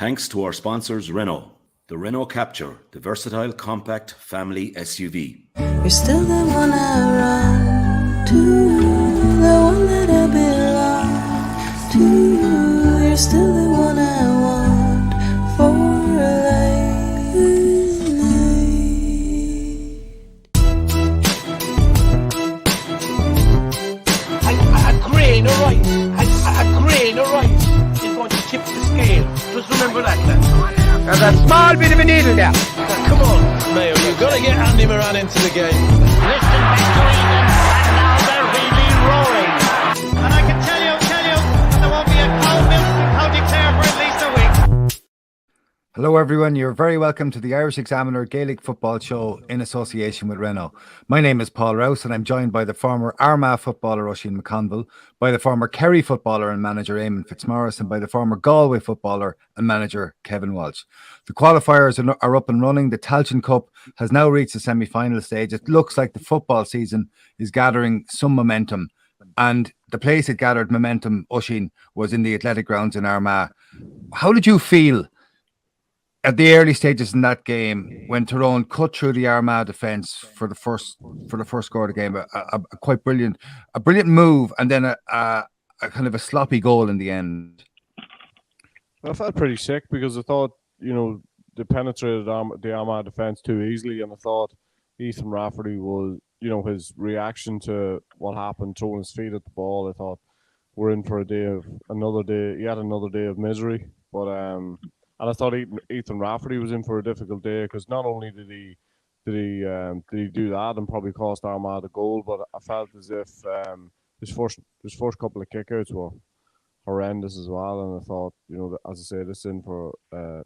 Thanks to our sponsors Renault. The Renault Capture, the versatile compact family SUV. You're still the one I run to, the one that I belong to. You're still the one I want for life. A grain of rice, a grain of rice is going to tip the scale. Just remember that, lads. There's a small bit of a needle there. Come on, Mayo, you've got to get Andy Moran into the game. Listen between them, and now they're really roaring. And I can tell you, there won't be a cow milk from County Clare for at least a week. Hello everyone, you're very welcome to the Irish Examiner Gaelic Football Show in association with Renault. My name is Paul Rouse and I'm joined by the former Armagh footballer Oisín McConville, by the former Kerry footballer and manager Éamonn Fitzmaurice, and by the former Galway footballer and manager Kevin Walsh. The qualifiers are up and running. The Tailteann Cup has now reached the semi-final stage. It looks like the football season is gathering some momentum, and the place it gathered momentum, Oisín, was in the Athletic Grounds in Armagh. How did you feel at the early stages in that game when Tyrone cut through the Armagh defence for the first score of the game? A quite brilliant move, and then a kind of a sloppy goal in the end. I felt pretty sick because I thought, they penetrated the Armagh defence too easily, and I thought Éamonn Rafferty was, his reaction to what happened, throwing his feet at the ball. I thought we're in for another day of misery. But and I thought Éamonn Rafferty was in for a difficult day because not only did he do that and probably cost Armagh the goal, but I felt as if his first couple of kickouts were horrendous as well. And I thought, as I say,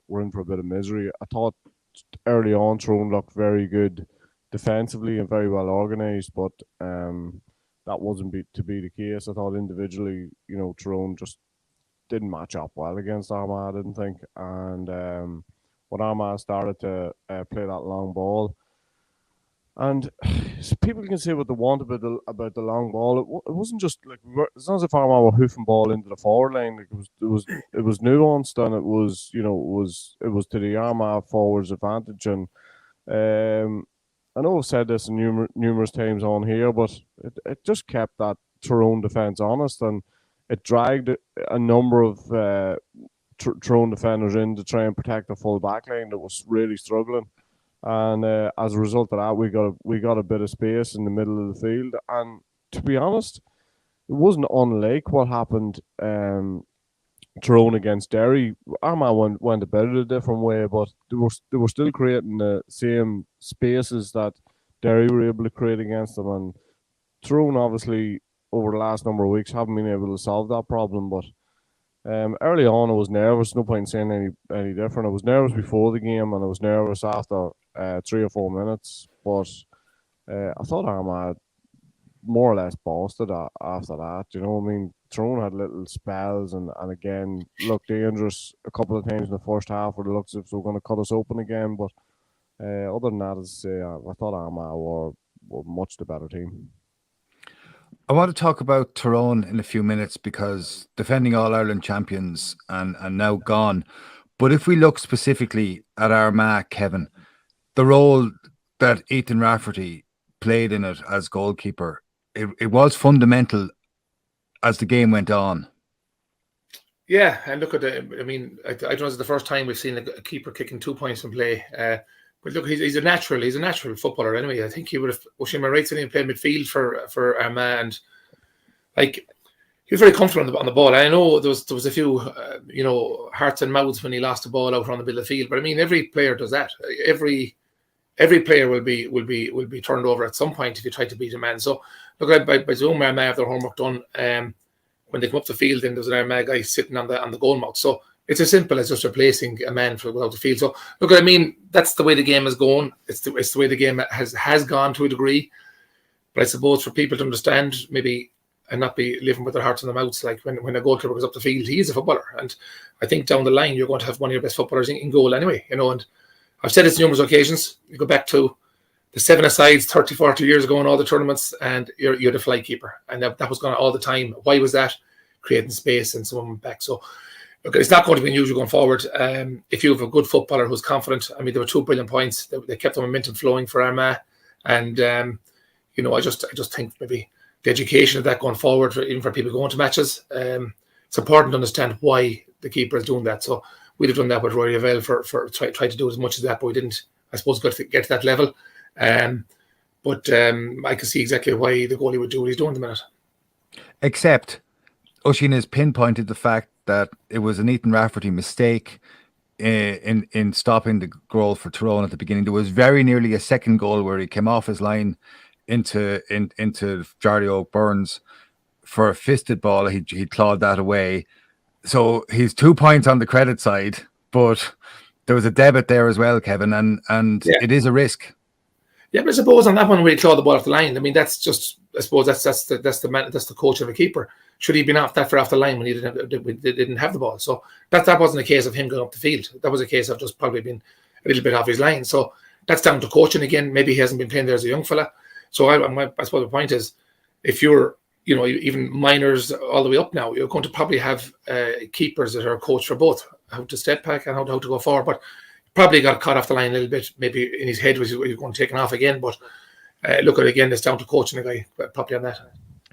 we're in for a bit of misery. I thought early on Tyrone looked very good defensively and very well organised, but that wasn't to be the case. I thought individually, Tyrone just didn't match up well against Armagh, I didn't think. And when Armagh started to play that long ball, and people can say what they want about the long ball. It wasn't just like it's not as if Armagh were hoofing ball into the forward line. Like it was nuanced, and it was to the Armagh forwards' advantage. And I know I've said this numerous times on here, but it just kept that Tyrone defence honest, and it dragged a number of Tyrone defenders in to try and protect the full back line that was really struggling. And as a result of that, we got a bit of space in the middle of the field. And to be honest, it wasn't unlike what happened Tyrone against Derry. Armagh went about it a different way, but they were still creating the same spaces that Derry were able to create against them. And Tyrone, obviously, over the last number of weeks, haven't been able to solve that problem. But early on, I was nervous. No point in saying any different. I was nervous before the game, and I was nervous after 3 or 4 minutes. But I thought Armagh more or less bossed it after that. Tyrone had little spells and again looked dangerous a couple of times in the first half where it looks as if they were going to cut us open again. But other than that, as I say, I thought Armagh were much the better team. I want to talk about Tyrone in a few minutes because defending All-Ireland champions and now gone. But if we look specifically at Armagh, Kevin, the role that Éamonn Rafferty played in it as goalkeeper, it was fundamental as the game went on. Yeah, and look at I don't know if it's the first time we've seen a keeper kicking 2 points in play. But look, he's a natural footballer anyway. I think he would have, Oisín right, he played midfield for Armagh, and like he was very comfortable on the ball. I know there was a few hearts and mouths when he lost the ball out on the middle of the field, but every player does that. Every player will be turned over at some point if you try to beat a man. So look, by Zoom, Armagh have their homework done. When they come up the field, then there's an Armagh guy sitting on the goal mouth. So it's as simple as just replacing a man without the field. So look, that's the way the game is going. It's the way the game has gone to a degree. But I suppose for people to understand maybe and not be living with their hearts in their mouths, like when a goalkeeper goes up the field, he is a footballer. And I think down the line you're going to have one of your best footballers in goal anyway. And I've said this on numerous occasions. You go back to the 7-a-sides 30, 40 years ago in all the tournaments, and you're the fly keeper. And that was going on all the time. Why was that? Creating space and someone back. So look, it's not going to be unusual going forward. If you have a good footballer who's confident, I mean, there were 2 brilliant points. They kept the momentum flowing for Armagh, and I just think maybe the education of that going forward, even for people going to matches, it's important to understand why the keeper is doing that. So we'd have done that with Rory Avell for try to do as much as that, but we didn't, I suppose, get to that level. But I can see exactly why the goalie would do what he's doing at the minute. Except Oisín has pinpointed the fact that it was an Ronan Rafferty mistake in stopping the goal for Tyrone at the beginning. There was very nearly a second goal where he came off his line into Jardio Burns for a fisted ball. He clawed that away. So he's 2 points on the credit side, but there was a debit there as well, Kevin, and it is a risk. Yeah, but I suppose on that one where he clawed the ball off the line, I mean, that's just, I suppose that's the coach of a keeper. Should he have been off the line when he didn't have the ball? So that wasn't a case of him going up the field. That was a case of just probably being a little bit off his line. So that's down to coaching again. Maybe he hasn't been playing there as a young fella. So I suppose the point is, if you're, even minors all the way up now, you're going to probably have keepers that are coached for both, how to step back and how to go forward. But probably got caught off the line a little bit, maybe in his head was he going to take it off again. But look at it again, it's down to coaching the guy probably on that.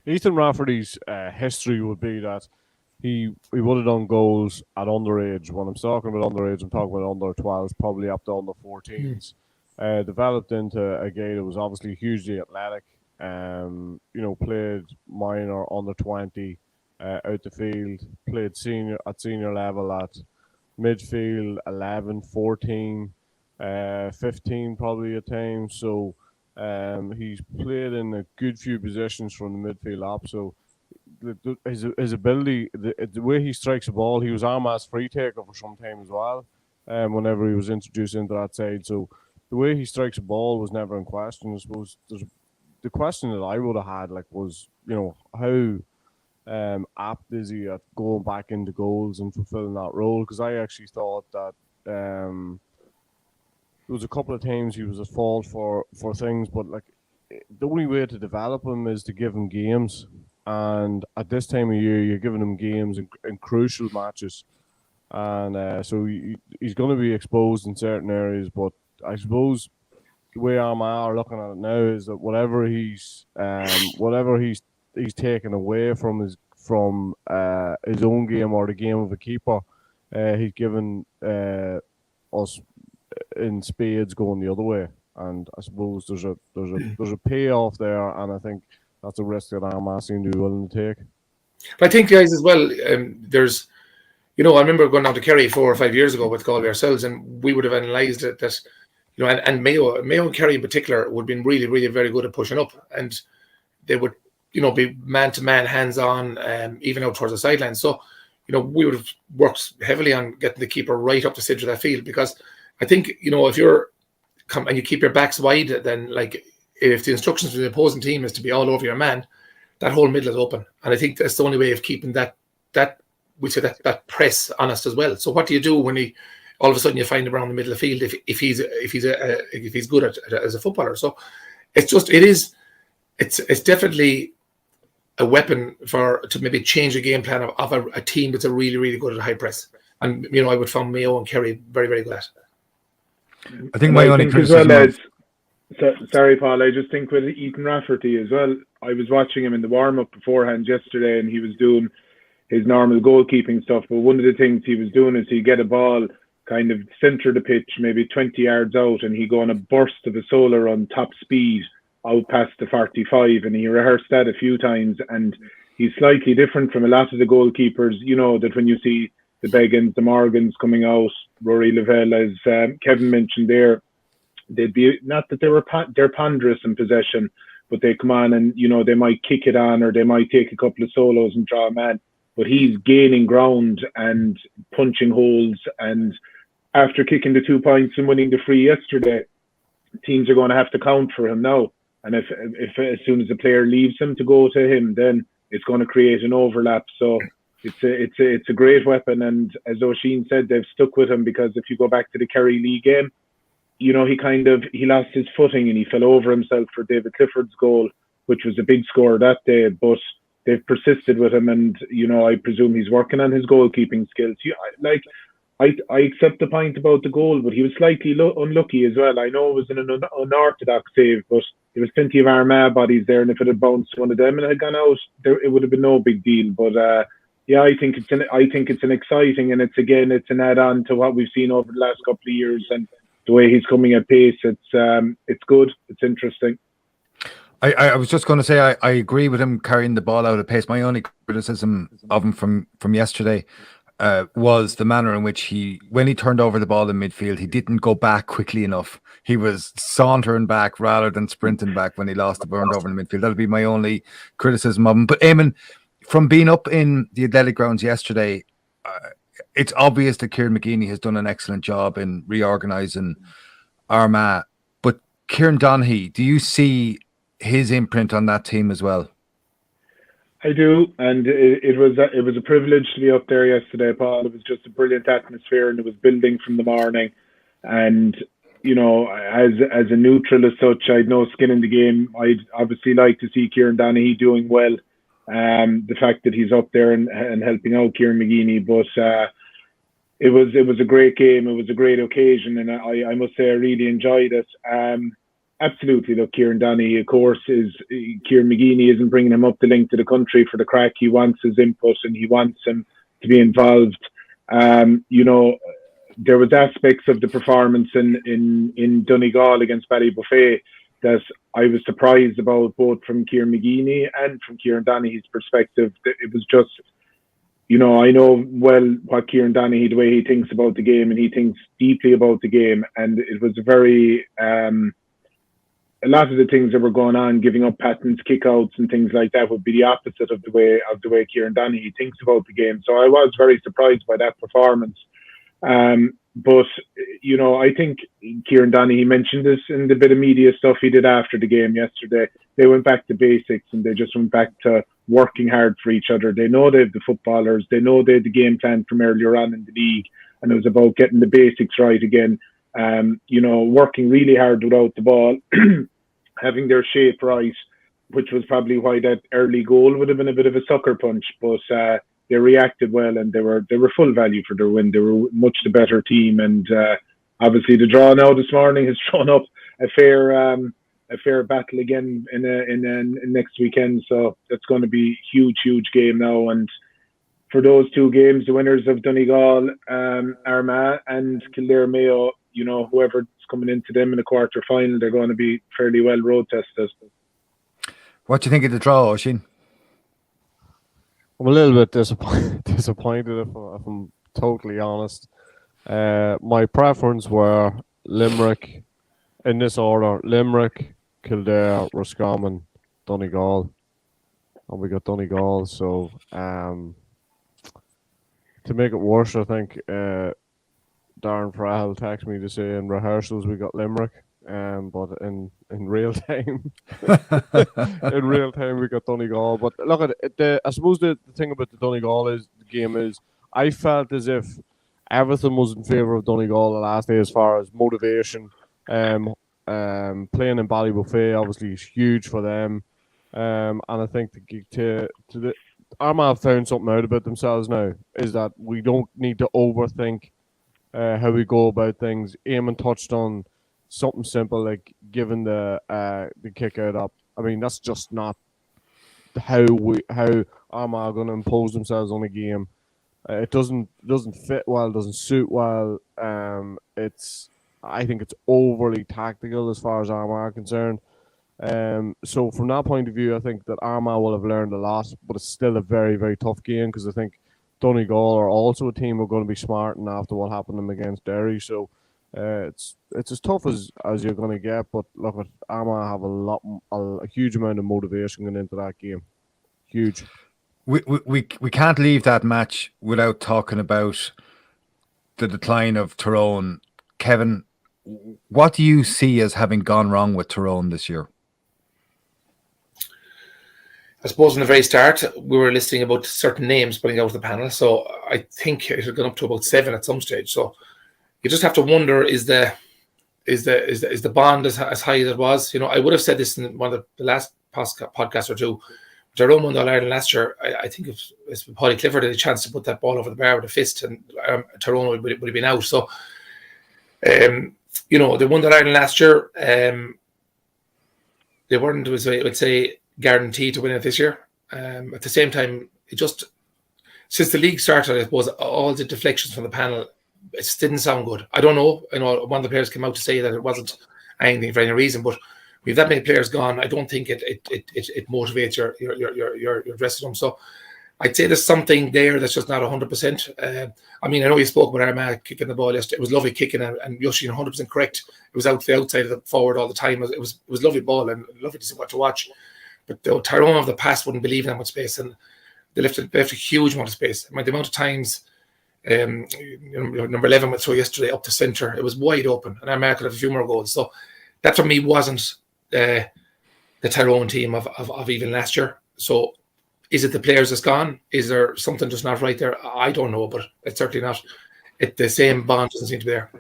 Éamonn Rafferty's history would be that he would have done goals at underage. When I'm talking about underage, I'm talking about under 12s, probably up to under 14s. Developed into a guy that was obviously hugely athletic. Played minor, under 20, out the field. Played senior level at midfield, 11, 14, 15 probably at times. So he's played in a good few positions from the midfield up. So his ability, the way he strikes a ball, he was Armagh's free taker for some time as well. Whenever he was introduced into that side, so the way he strikes a ball was never in question. I suppose the question that I would have had was, how apt is he at going back into goals and fulfilling that role? Because I actually thought that there was a couple of times he was at fault for things, but the only way to develop him is to give him games. And at this time of year, you're giving him games in crucial matches, and so he's going to be exposed in certain areas. But I suppose the way Armagh are looking at it now is that whatever he's taken away from his own game or the game of a keeper, he's given us in spades going the other way. And I suppose there's a payoff there, and I think that's a risk that Armagh seem to be willing to take. But I think, guys, as well, there's, I remember going down to Kerry 4 or 5 years ago with Galway ourselves, and we would have analysed it that, and Mayo and Kerry in particular would have been really, really very good at pushing up, and they would, be man-to-man, hands-on, even out towards the sidelines. So, we would have worked heavily on getting the keeper right up the center of that field, because I think, if you're and you keep your backs wide, then if the instructions from the opposing team is to be all over your man, that whole middle is open. And I think that's the only way of keeping that press honest as well. So what do you do when all of a sudden you find him around the middle of the field if he's good at as a footballer? So it's definitely a weapon to maybe change the game plan of a team that's really, really good at high press. And I would find Mayo and Kerry very, very good at. I think my only criticism sorry, Paul, I just think with Éamonn Rafferty as well, I was watching him in the warm-up beforehand yesterday, and he was doing his normal goalkeeping stuff, but one of the things he was doing is he'd get a ball kind of center the pitch, maybe 20 yards out, and he'd go on a burst of a solo run, top speed, out past the 45, and he rehearsed that a few times, and he's slightly different from a lot of the goalkeepers, that when you see the Beggins, the Morgans coming out, Rory Lavelle, as Kevin mentioned there, they'd be, not that they're ponderous in possession, but they come on and, they might kick it on, or they might take a couple of solos and draw a man, but he's gaining ground and punching holes, and after kicking the 2 points and winning the free yesterday, teams are going to have to count for him now. And if as soon as the player leaves him to go to him, then it's going to create an overlap. So it's a great weapon. And as Oisín said, they've stuck with him, because if you go back to the Kerry League game, he lost his footing and he fell over himself for David Clifford's goal, which was a big score that day. But they've persisted with him, and I presume he's working on his goalkeeping skills. I accept the point about the goal, but he was slightly unlucky as well. I know it was an unorthodox save, but there was plenty of Armagh bodies there, and if it had bounced one of them and had gone out, it would have been no big deal. But I think it's an exciting, and it's an add-on to what we've seen over the last couple of years, and the way he's coming at pace. It's good. It's interesting. I was just going to say I agree with him carrying the ball out of pace. My only criticism of him from yesterday was the manner in which when he turned over the ball in midfield, he didn't go back quickly enough. He was sauntering back rather than sprinting back when he lost the ball over in the midfield. That'll be my only criticism of him. But Éamonn, from being up in the athletic grounds yesterday, it's obvious that Kieran McGeeney has done an excellent job in reorganising Armagh. But Kieran Donaghy, do you see his imprint on that team as well? I do, and it was a privilege to be up there yesterday, Paul. It was just a brilliant atmosphere, and it was building from the morning. And as a neutral as such, I had no skin in the game. I'd obviously like to see Kieran Donaghy doing well. The fact that he's up there and helping out Kieran McGeeney, but it was a great game. It was a great occasion, and I must say I really enjoyed it. Absolutely. Look, Kieran Donaghy, of course, Kieran McGeeney isn't bringing him up the length of the country for the crack. He wants his input and he wants him to be involved. There was aspects of the performance in Donegal against Ballybuffet that I was surprised about, both from Kieran McGeeney and from Kieran Donaghy's perspective. It was just, I know well what Kieran Donaghy, the way he thinks about the game, and he thinks deeply about the game. And it was very... a lot of the things that were going on, giving up patterns, kickouts, and things like that, would be the opposite of the way Kieran Donaghy thinks about the game. So I was very surprised by that performance. But I think Kieran Donaghy mentioned this in the bit of media stuff he did after the game yesterday. They went back to basics, and they just went back to working hard for each other. They know they have the footballers. They know they had the game plan from earlier on in the league, and it was about getting the basics right again. Working really hard without the ball, having their shape right, which was probably why that early goal would have been a bit of a sucker punch. But they reacted well, and they were full value for their win. They were much the better team, and obviously the draw now this morning has thrown up a fair battle again in next weekend. So that's going to be huge game now. And for those two games, the winners of Donegal, Armagh, and Kildare Mayo, whoever's coming into them in the quarter final, they're going to be fairly well road tested. What do you think of the draw, Oisín? I'm a little bit disappointed if I'm totally honest. My preference were Limerick, in this order: Limerick, Kildare, Roscommon, Donegal, and we got Donegal. So to make it worse, I think Darren Farrell texted me to say in rehearsals we got Limerick, but in real time, we got Donegal. But look at it, I suppose the thing about the Donegal game is I felt as if everything was in favour of Donegal the last day as far as motivation. Playing in Ballybuffet obviously is huge for them, and I think the Armagh have found something out about themselves now, is that we don't need to overthink how we go about things. Éamonn touched on something simple like giving the kick out up. I mean, that's just not how Armagh are going to impose themselves on a game. It doesn't fit well, doesn't suit well. I think it's overly tactical as far as Armagh are concerned. So from that point of view, I think that Armagh will have learned a lot, but it's still a very, very tough game, because I think Donegal are also a team who are going to be smart, and after what happened to them against Derry. So it's as tough as you're going to get. But look, Armagh have a huge amount of motivation going into that game. Huge. We can't leave that match without talking about the decline of Tyrone. Kevin, what do you see as having gone wrong with Tyrone this year? I suppose in the very start, we were listing about certain names putting out the panel. So I think it had gone up to about 7 at some stage. So you just have to wonder, is the bond as high as it was? I would have said this in one of the last podcasts or two. Tyrone won the All-Ireland last year. I think if Paulie Clifford had a chance to put that ball over the bar with a fist, and Tyrone would have been out. So, they won the All-Ireland last year. They weren't, I would say, guaranteed to win it this year. At the same time, since the league started, I suppose all the deflections from the panel, it just didn't sound good. I don't know. I know one of the players came out to say that it wasn't anything for any reason, but with that many players gone, I don't think it motivates your dressing room. So I'd say there's something there that's just not 100%. I know you spoke about Armagh kicking the ball yesterday. It was lovely kicking, and Oisín 100% correct. It was out the outside of the forward all the time. It was lovely ball and lovely to watch. But the Tyrone of the past wouldn't believe in that much space, and they left a huge amount of space. The amount of times number 11 went through yesterday up the centre, it was wide open, and Armagh could have a few more goals. So that for me wasn't the Tyrone team of even last year. So is it the players that's gone? Is there something just not right there? I don't know, but it's certainly not. The same bond doesn't seem to be there.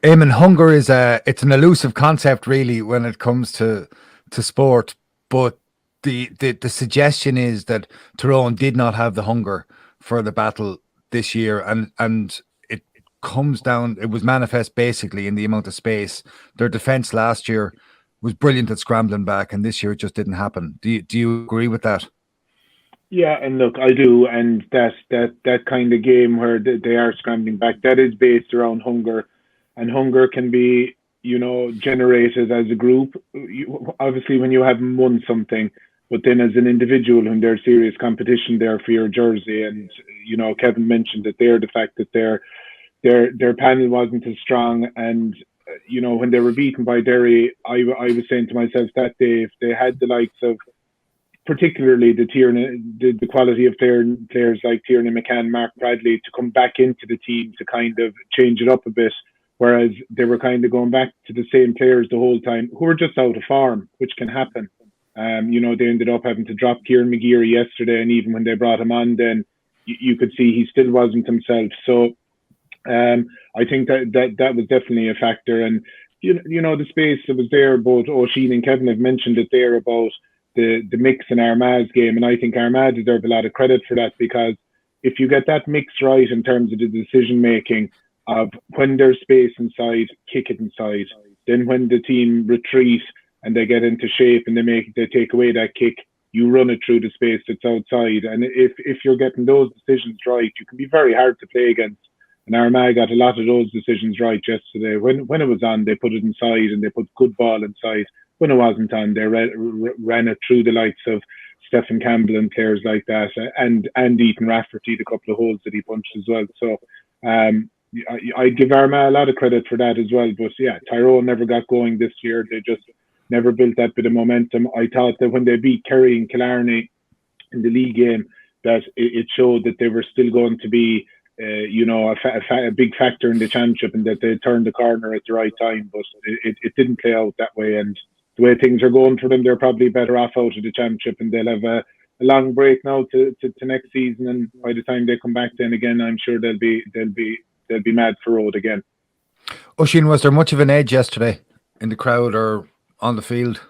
Éamonn, hunger is it's an elusive concept really when it comes to sport, but the suggestion is that Tyrone did not have the hunger for the battle this year, and it comes down, it was manifest basically in the amount of space. Their defence last year was brilliant at scrambling back, and this year it just didn't happen. Do you agree with that? Yeah, and look, I do, and that kind of game where they are scrambling back, that is based around hunger, and hunger can be, generated as a group. Obviously, when you haven't won something, but then as an individual, when there's serious competition there for your jersey, and Kevin mentioned that the fact that their panel wasn't as strong, and when they were beaten by Derry, I was saying to myself that day, if they had the likes of, particularly the quality of players like Tyrone McCann, Mark Bradley, to come back into the team to kind of change it up a bit, whereas they were kind of going back to the same players the whole time, who were just out of form, which can happen. They ended up having to drop Kieran McGeeney yesterday, and even when they brought him on, then you could see he still wasn't himself. So I think that was definitely a factor. And the space that was there, both Oisín and Kevin have mentioned it there about the mix in Armagh's game, and I think Armagh deserve a lot of credit for that, because if you get that mix right in terms of the decision making of when there's space inside, kick it inside. Then when the team retreat and they get into shape and they take away that kick, you run it through the space that's outside. And if you're getting those decisions right, you can be very hard to play against. And Armagh got a lot of those decisions right yesterday. When it was on, they put it inside and they put good ball inside. When it wasn't on, they ran it through the likes of Stephen Campbell and players like that, and Éamonn Rafferty, the couple of holes that he punched as well. So I give Armagh a lot of credit for that as well. But yeah, Tyrone never got going this year. They just never built that bit of momentum. I thought that when they beat Kerry and Killarney in the league game, that it showed that they were still going to be, a big factor in the championship, and that they turned the corner at the right time. But it didn't play out that way. And the way things are going for them, they're probably better off out of the championship, and they'll have a long break now to next season. And by the time they come back, then again, I'm sure they'll be mad for road again. Oisín, was there much of an edge yesterday in the crowd or on the field?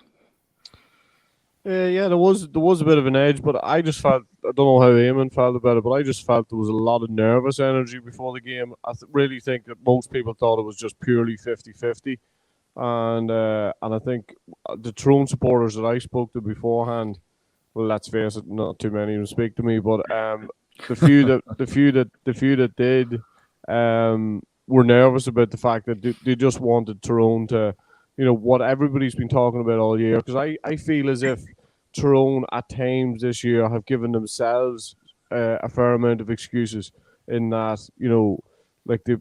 Yeah, there was a bit of an edge, but I just felt, I don't know how Éamonn felt about it, but I just felt there was a lot of nervous energy before the game. I really think that most people thought it was just purely 50-50. And I think the Tyrone supporters that I spoke to beforehand, well, let's face it, not too many of them speak to me, but the few that did were nervous about the fact that they just wanted Tyrone to, what everybody's been talking about all year. Because I feel as if Tyrone at times this year have given themselves a fair amount of excuses in that, like they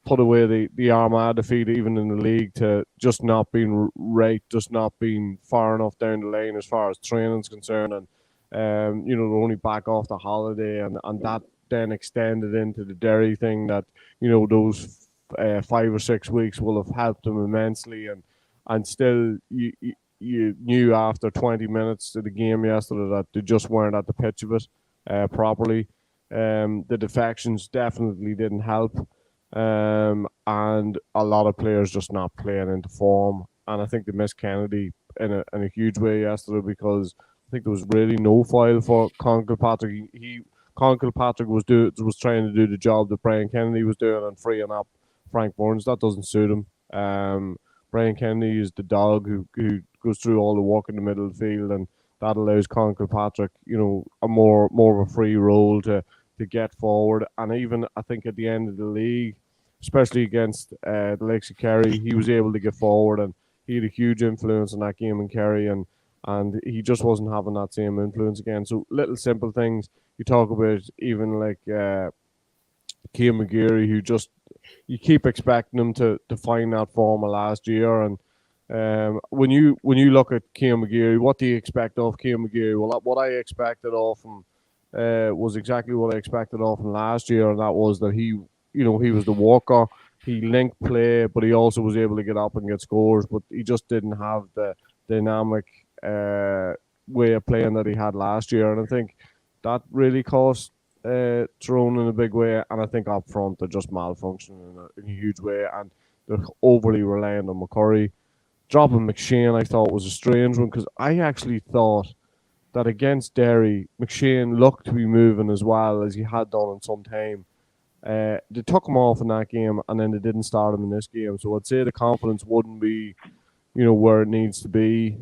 put away the Armagh defeat even in the league to just not being right, just not being far enough down the lane as far as training's concerned, and they're only back off the holiday, and that then extended into the Derry thing that those 5 or 6 weeks will have helped them immensely, and still you knew after 20 minutes of the game yesterday that they just weren't at the pitch of it properly. The defections definitely didn't help. And a lot of players just not playing into form. And I think they missed Kennedy in a huge way yesterday, because I think there was really no foul for Con Kilpatrick. Con Kilpatrick was trying to do the job that Brian Kennedy was doing and freeing up Frank Burns. That doesn't suit him. Brian Kennedy is the dog who goes through all the work in the middle of the field, and that allows Con Kilpatrick, a more of a free role to get forward. And even I think at the end of the league, especially against the likes of Kerry, he was able to get forward, and he had a huge influence in that game in Kerry, and he just wasn't having that same influence again. So little simple things you talk about, even like Kieran McGeeney, who just you keep expecting him to find that form of last year. And when you look at Kieran McGeeney, what do you expect of Kieran McGeeney? Well, what I expected of him was exactly what I expected of him last year, and that was that he was the worker. He linked play, but he also was able to get up and get scores. But he just didn't have the dynamic way of playing that he had last year, and I think that really cost Tyrone in a big way. And I think up front they're just malfunctioning in a huge way, and they're overly reliant on McCurry. Dropping McShane, I thought, was a strange one, because I actually thought that against Derry, McShane looked to be moving as well as he had done in some time. They took him off in that game, and then they didn't start him in this game. So I'd say the confidence wouldn't be, where it needs to be.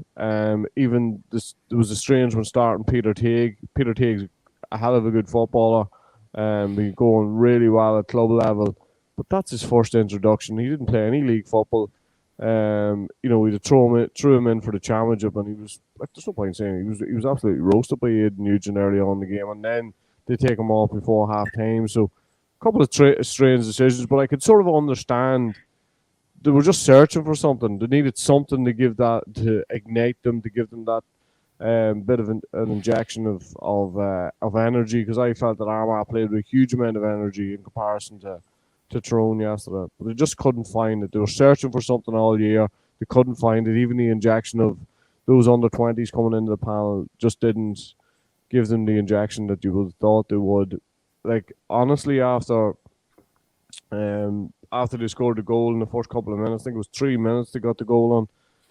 Even there was a strange one starting Peter Teague. Peter Teague's a hell of a good footballer. He's going really well at club level, but that's his first introduction. He didn't play any league football. We'd threw him in for the championship, and he was like, there's no point saying he was absolutely roasted by Aidan Nugent early on in the game, and then they take him off before half time. So a couple of strange decisions, but I could sort of understand they were just searching for something. They needed something to ignite them, to give them that bit of an injection of energy, because I felt that Armagh played with a huge amount of energy in comparison to Tyrone yesterday, but they just couldn't find it. They were searching for something all year. They couldn't find it. Even the injection of those under-20s coming into the panel just didn't give them the injection that you would have thought they would. Like, honestly, after they scored the goal in the first couple of minutes, I think it was 3 minutes they got the goal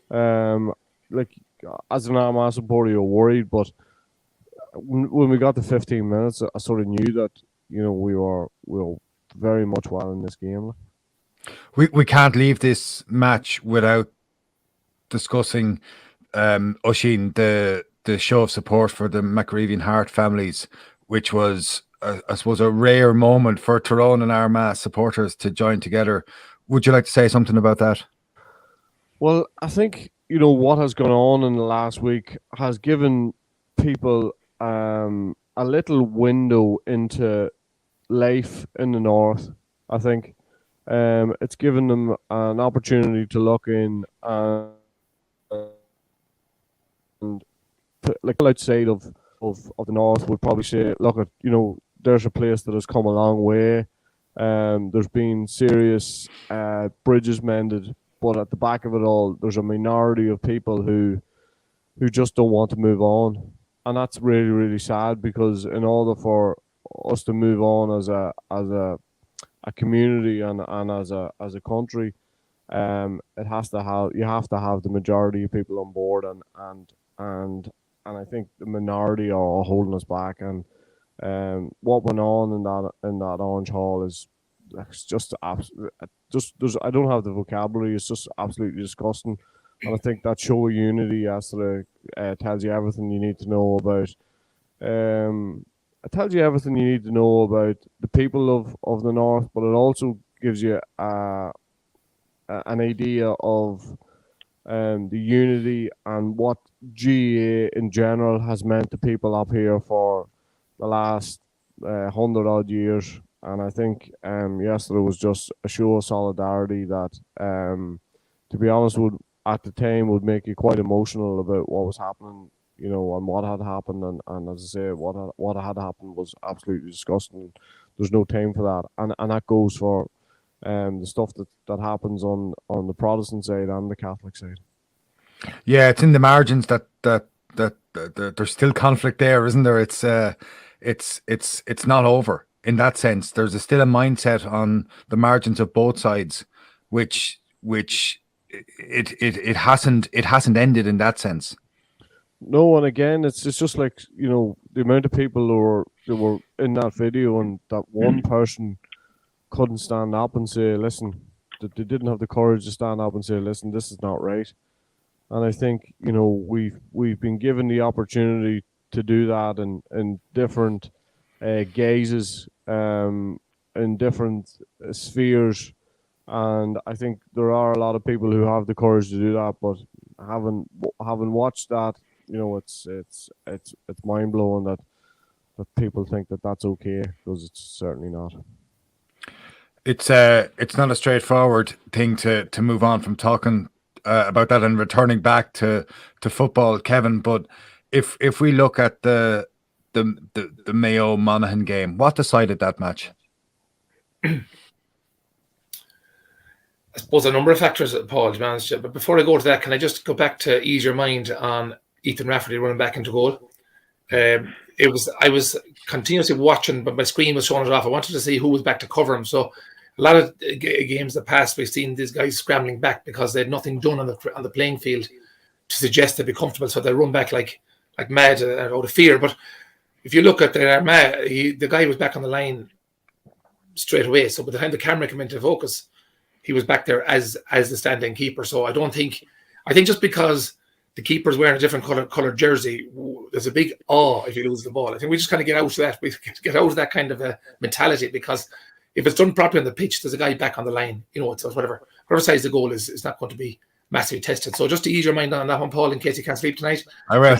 on. As an Armagh supporter, you're worried, but when we got to 15 minutes, I sort of knew that we were very much well in this game. We can't leave this match without discussing Oisín, the show of support for the McReevy and Hart families, which was I suppose a rare moment for Tyrone and Armagh supporters to join together. Would you like to say something about that? Well, I think what has gone on in the last week has given people a little window into life in the north. I think it's given them an opportunity to look in and like outside of the north would probably say, look at there's a place that has come a long way. There's been serious bridges mended, but at the back of it all, there's a minority of people who just don't want to move on, and that's really, really sad, because in order for us to move on as a community and as a country, you have to have the majority of people on board, and I think the minority are holding us back. And what went on in that Orange Hall is just I don't have the vocabulary. It's just absolutely disgusting, and I think that show of unity yesterday tells you everything you need to know about. It tells you everything you need to know about the people of the north, but it also gives you an idea of the unity and what GAA in general has meant to people up here for the last 100 odd years. And I think yesterday was just a show of solidarity that, to be honest, at the time would make you quite emotional about what was happening, and what had happened. And as I say, what had happened was absolutely disgusting. There's no time for that, and that goes for the stuff that happens on the Protestant side and the Catholic side. Yeah, it's in the margins that there's still conflict there, isn't there? It's not over in that sense. There's still a mindset on the margins of both sides, which it hasn't ended in that sense. No, and again, it's just like, you know, the amount of people who were in that video, and that one person couldn't stand up and say, listen, that they didn't have the courage to stand up and say, listen, this is not right. And I think, you know, we've been given the opportunity to do that in different gazes, in different spheres, and I think there are a lot of people who have the courage to do that, but having watched that, you know, it's mind blowing that people think that that's okay, because it's certainly not. It's not a straightforward thing to move on from talking about that and returning back to football, Kevin. But if we look at the Mayo Monaghan game, what decided that match? I suppose a number of factors, Paul, to be honest. But before I go to that, can I just go back to ease your mind on Éamonn Rafferty running back into goal? I was continuously watching, but my screen was showing it off. I wanted to see who was back to cover him. So a lot of games that passed, we've seen these guys scrambling back because they had nothing done on the playing field to suggest they'd be comfortable. So they run back like mad out of fear. But if you look at the Armagh, the guy was back on the line straight away. So by the time the camera came into focus, he was back there as the standing keeper. So I think just because the keeper's wearing a different colored jersey, there's a big awe if you lose the ball. I think we just kind of get out of that. We get out of that kind of a mentality, because if it's done properly on the pitch, there's a guy back on the line. You know, it's whatever size the goal is not going to be massively tested. So just to ease your mind on that one, Paul, in case you can't sleep tonight. I will.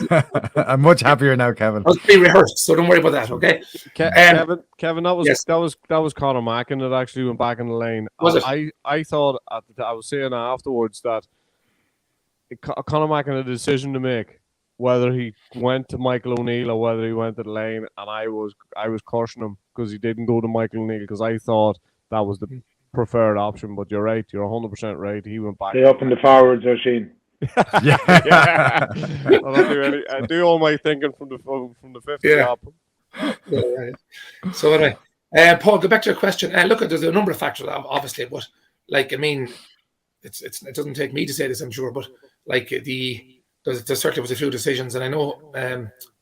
I'm much happier now, Kevin. I'll be rehearsed, so don't worry about that, okay? Kevin, that was yes. that was Conor Mackin that actually went back in the lane. Was it? I thought I was saying afterwards that Conor Mackin had a decision to make, whether he went to Michael O'Neill or whether he went to the lane, and I was cautioning him because he didn't go to Michael O'Neill, because I thought that was the preferred option. But you're right, you're 100% right. He went back. Stay up in the forwards, Oisín. Yeah. I do all my thinking from the 50 up. Yeah, right. So anyway, Paul, go back to your question. Look, there's a number of factors, obviously, but like, I mean, it doesn't take me to say this, I'm sure, but like there certainly was a few decisions, and I know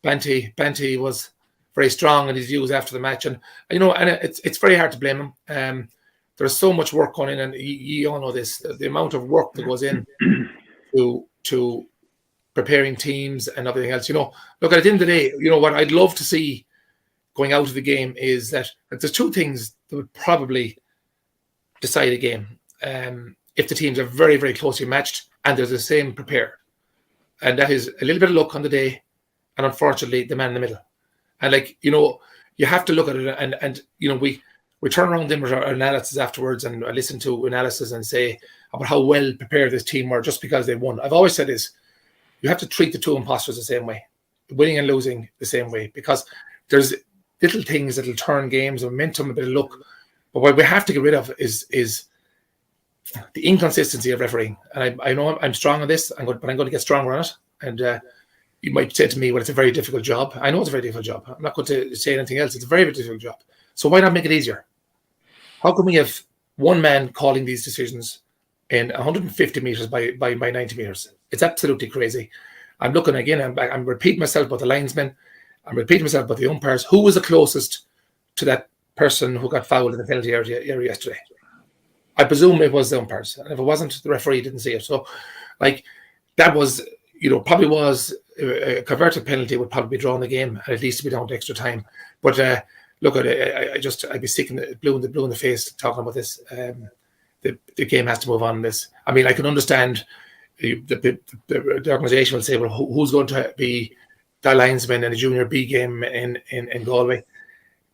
Banty was very strong in his views after the match, and you know, and it's very hard to blame him. There's so much work going in, and you all know this, the amount of work that goes in to preparing teams and everything else. You know, look, at the end of the day, you know what I'd love to see going out of the game is that there's two things that would probably decide a game. If the teams are very, very closely matched and there's the same prepared. And that is a little bit of luck on the day, and unfortunately the man in the middle. And like, you know, you have to look at it, and you know, we turn around them with our analysis afterwards, and I listen to analysis and say about how well prepared this team were just because they won. I've always said this: you have to treat the two imposters the same way, winning and losing the same way, because there's little things that'll turn games, momentum, a bit of luck. But what we have to get rid of is the inconsistency of refereeing. And I know I'm strong on this, but I'm going to get stronger on it. And you might say to me, well, it's a very difficult job. I know it's a very difficult job. I'm not going to say anything else. It's a very, very difficult job. So why not make it easier? How can we have one man calling these decisions in 150 meters by 90 meters? It's absolutely crazy. I'm looking again, I'm repeating myself about the linesmen. I'm repeating myself about the umpires. Who was the closest to that person who got fouled in the penalty area yesterday? I presume it was the umpires. And if it wasn't, the referee didn't see it. So, like, that was, you know, probably was a converted penalty would probably be drawn the game, and at least to be down to extra time. But look at it, I'd be sick in the blue in the face talking about this. The game has to move on this. I mean, I can understand the organisation will say, well, who's going to be the linesman in a junior B game in Galway?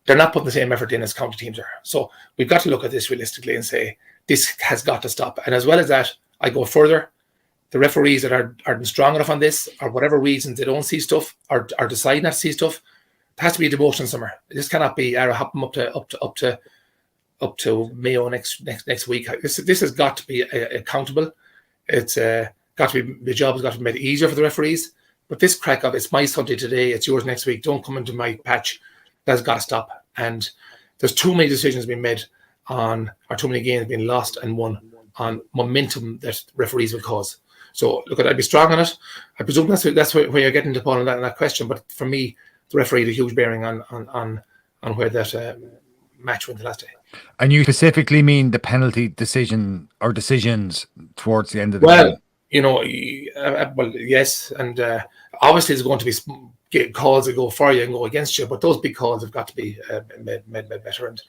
They're not putting the same effort in as county teams are. So we've got to look at this realistically and say, this has got to stop. And as well as that, I go further. The referees that aren't strong enough on this, or whatever reasons they don't see stuff, or decide not to see stuff, it has to be a demotion somewhere. This cannot be hop them up to Mayo next week. This has got to be accountable. It's got to be, the job has got to be made easier for the referees. But this crack of, it's my Sunday today, it's yours next week, don't come into my patch, that's got to stop. And there's too many decisions being made on, or too many games being lost and won momentum that referees will cause. So look, I'd be strong on it. I presume that's where you're getting to, Paul, on that question. But for me, the referee had a huge bearing on where that match went the last day. And you specifically mean the penalty decision or decisions towards the end of the game? Well, yes, and obviously there's going to be calls that go for you and go against you, but those big calls have got to be made better. And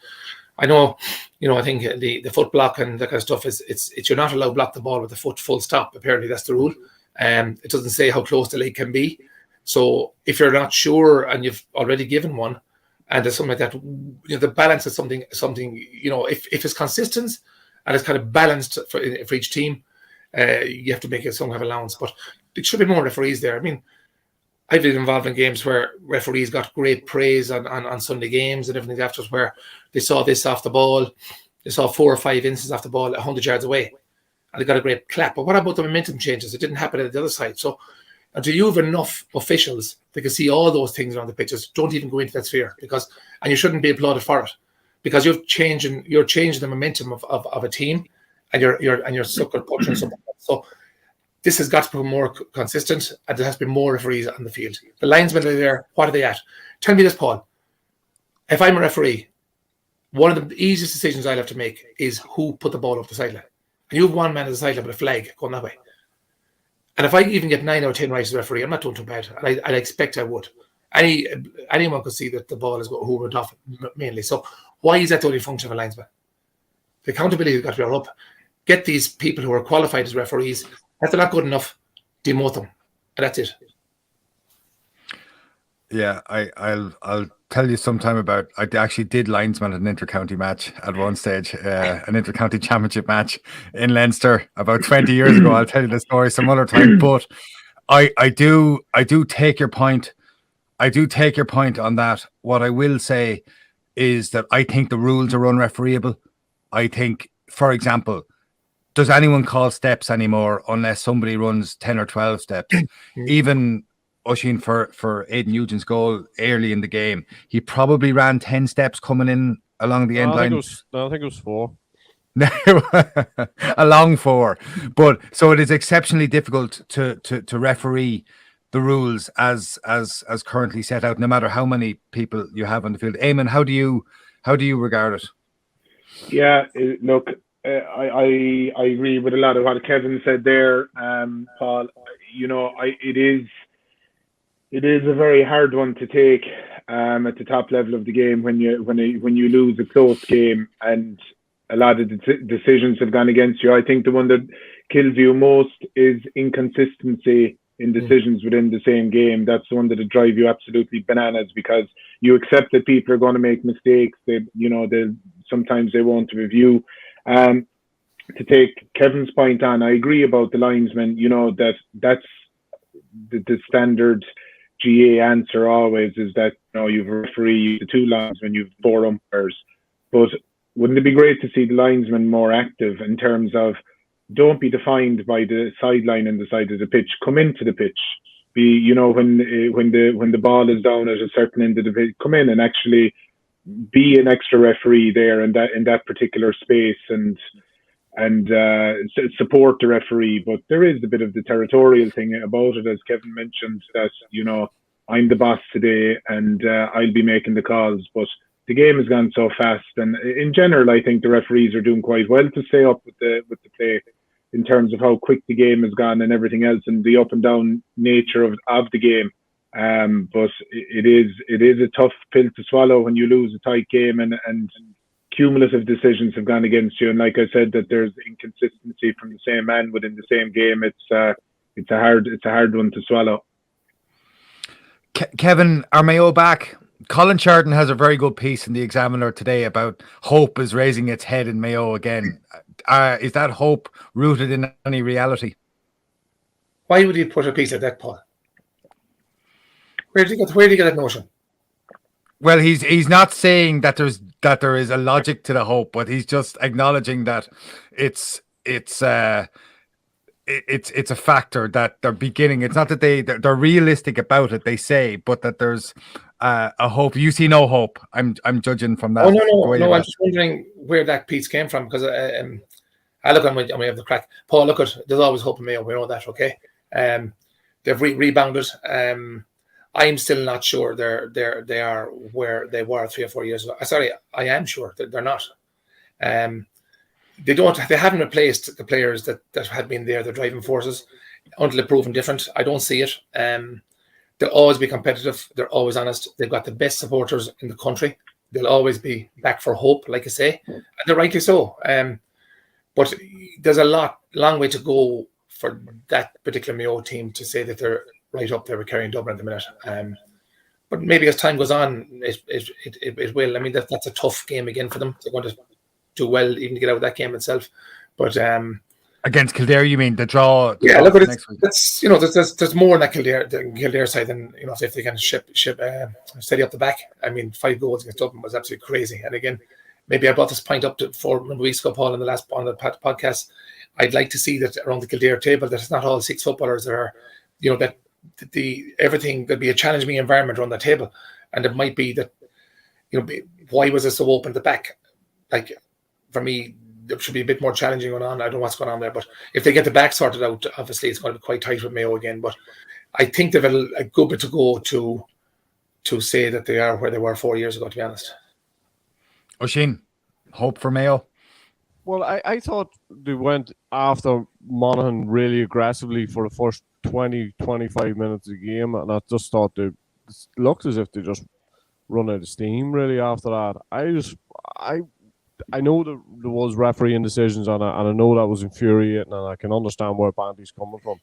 I know, I think the foot block and that kind of stuff it's you're not allowed to block the ball with the foot full stop. Apparently that's the rule. It doesn't say how close the leg can be. So if you're not sure and you've already given one, and there's something like that, the balance is something. If it's consistent and it's kind of balanced for each team, you have to make some kind of allowance. But there should be more referees there. I mean, I've been involved in games where referees got great praise on Sunday games and everything after, where they saw this off the ball, they saw 4 or 5 inches off the ball 100 yards away, and they got a great clap. But what about the momentum changes? It didn't happen at the other side. So until you have enough officials that can see all those things around the pitches, don't even go into that sphere, and you shouldn't be applauded for it, because you're changing the momentum of a team, and you're sucker punching something. So this has got to be more consistent, and there has to be more referees on the field. The linesmen are there. What are they at? Tell me this, Paul. If I'm a referee, one of the easiest decisions I'll have to make is who put the ball up the sideline. And you have one man at the sideline with a flag going that way. And if I even get 9 out of 10 right as a referee, I'm not doing too bad. And I expect I would. Anyone could see that the ball is who went off mainly. So why is that the only function of a linesman? The accountability has got to be up. Get these people who are qualified as referees. If they're not good enough, demote them. And that's it. Yeah, I'll tell you sometime about. I actually did linesman at an intercounty match at one stage, an intercounty championship match in Leinster about 20 years ago. I'll tell you the story some other time. But I do take your point. I do take your point on that. What I will say is that I think the rules are unrefereeable. I think, for example, does anyone call steps anymore unless somebody runs 10 or 12 steps? Even Oisín for Aidan Nugent's goal early in the game, he probably ran 10 steps coming in along the end line. I think it was 4. A long 4. But so it is exceptionally difficult to referee the rules as currently set out, no matter how many people you have on the field. Éamonn, how do you regard it? Yeah, look, I agree with a lot of what Kevin said there, Paul. It is a very hard one to take at the top level of the game when you lose a close game and a lot of decisions have gone against you. I think the one that kills you most is inconsistency in decisions within the same game. That's the one that will drive you absolutely bananas, because you accept that people are going to make mistakes. Sometimes they won't review. To take Kevin's point on, I agree about the linesman. That's the standard GA answer always, is that you've a referee, the 2 linesmen, you've 4 umpires. But wouldn't it be great to see the linesman more active in terms of, don't be defined by the sideline and the side of the pitch. Come into the pitch. Be when the ball is down at a certain end of the pitch, come in and actually be an extra referee there in that particular space and support the referee. But there is a bit of the territorial thing about it, as Kevin mentioned, that I'm the boss today and I'll be making the calls. But the game has gone so fast, and in general, I think the referees are doing quite well to stay up with the play in terms of how quick the game has gone and everything else, and the up and down nature of the game. But it is a tough pill to swallow when you lose a tight game and cumulative decisions have gone against you. And like I said, that there's inconsistency from the same man within the same game. It's a hard one to swallow. Kevin, are Mayo back? Colin Sheridan has a very good piece in the Examiner today about hope is raising its head in Mayo again. Is that hope rooted in any reality? Why would he put a piece like that, Paul? Where did he get that notion? Well, he's not saying that there is a logic to the hope, but he's just acknowledging that it's a factor that they're beginning. It's not that they're realistic about it, they say, but that there's a hope. You see no hope. I'm judging from that. Oh no! I'm just wondering where that piece came from, because Look, I'm going to have the crack. Paul, look, there's always hope in Mayo. We know that, okay? They've rebounded. I'm still not sure they are where they were 3 or 4 years ago. Sorry, I am sure that they're not. They haven't replaced the players that had been there, the driving forces, until they're proven different. I don't see it. They'll always be competitive. They're always honest. They've got the best supporters in the country. They'll always be back for hope, like I say, and they're rightly so. But there's a long way to go for that particular Mayo team to say that they're right up there with Kerry and Dublin at the minute. But maybe as time goes on, it will. I mean, that's a tough game again for them. They're going to do well even to get out of that game itself. But against Kildare, you mean the draw? Yeah, look at it. That's there's more in that Kildare side than if they can steady up the back. I mean, 5 goals against Dublin was absolutely crazy. And again, maybe I brought this point up to 4 weeks ago, Paul, on the podcast. I'd like to see that around the Kildare table that it's not all 6 footballers that are, that everything there'll be a challenging environment around the table, and it might be that why was it so open at the back? Like for me, there should be a bit more challenging going on. I don't know what's going on there, but if they get the back sorted out, obviously it's going to be quite tight with Mayo again. But I think they've a good bit to go to say that they are where they were 4 years ago, to be honest. Oisín, hope for Mayo? Well, I thought they went after Monaghan really aggressively for the first 20-25 minutes of the game, and I just thought it looked as if they just run out of steam really after that. I know that there was refereeing decisions on it, and I know that was infuriating, and I can understand where Banty's coming from.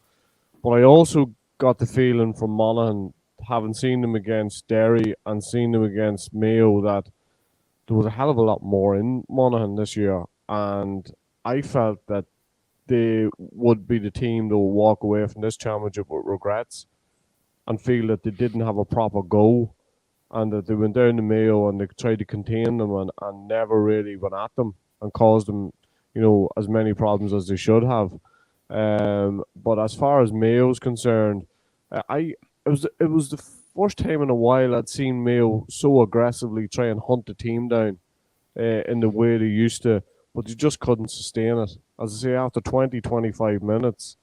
But I also got the feeling from Monaghan, having seen them against Derry and seen them against Mayo, that there was a hell of a lot more in Monaghan this year, and I felt that they would be the team that will walk away from this championship with regrets and feel that they didn't have a proper go, and that they went down to Mayo and they tried to contain them and never really went at them and caused them, as many problems as they should have. But as far as Mayo's concerned, it was the first time in a while I'd seen Mayo so aggressively try and hunt the team down in the way they used to, but they just couldn't sustain it. As I say, after 20-25 minutes,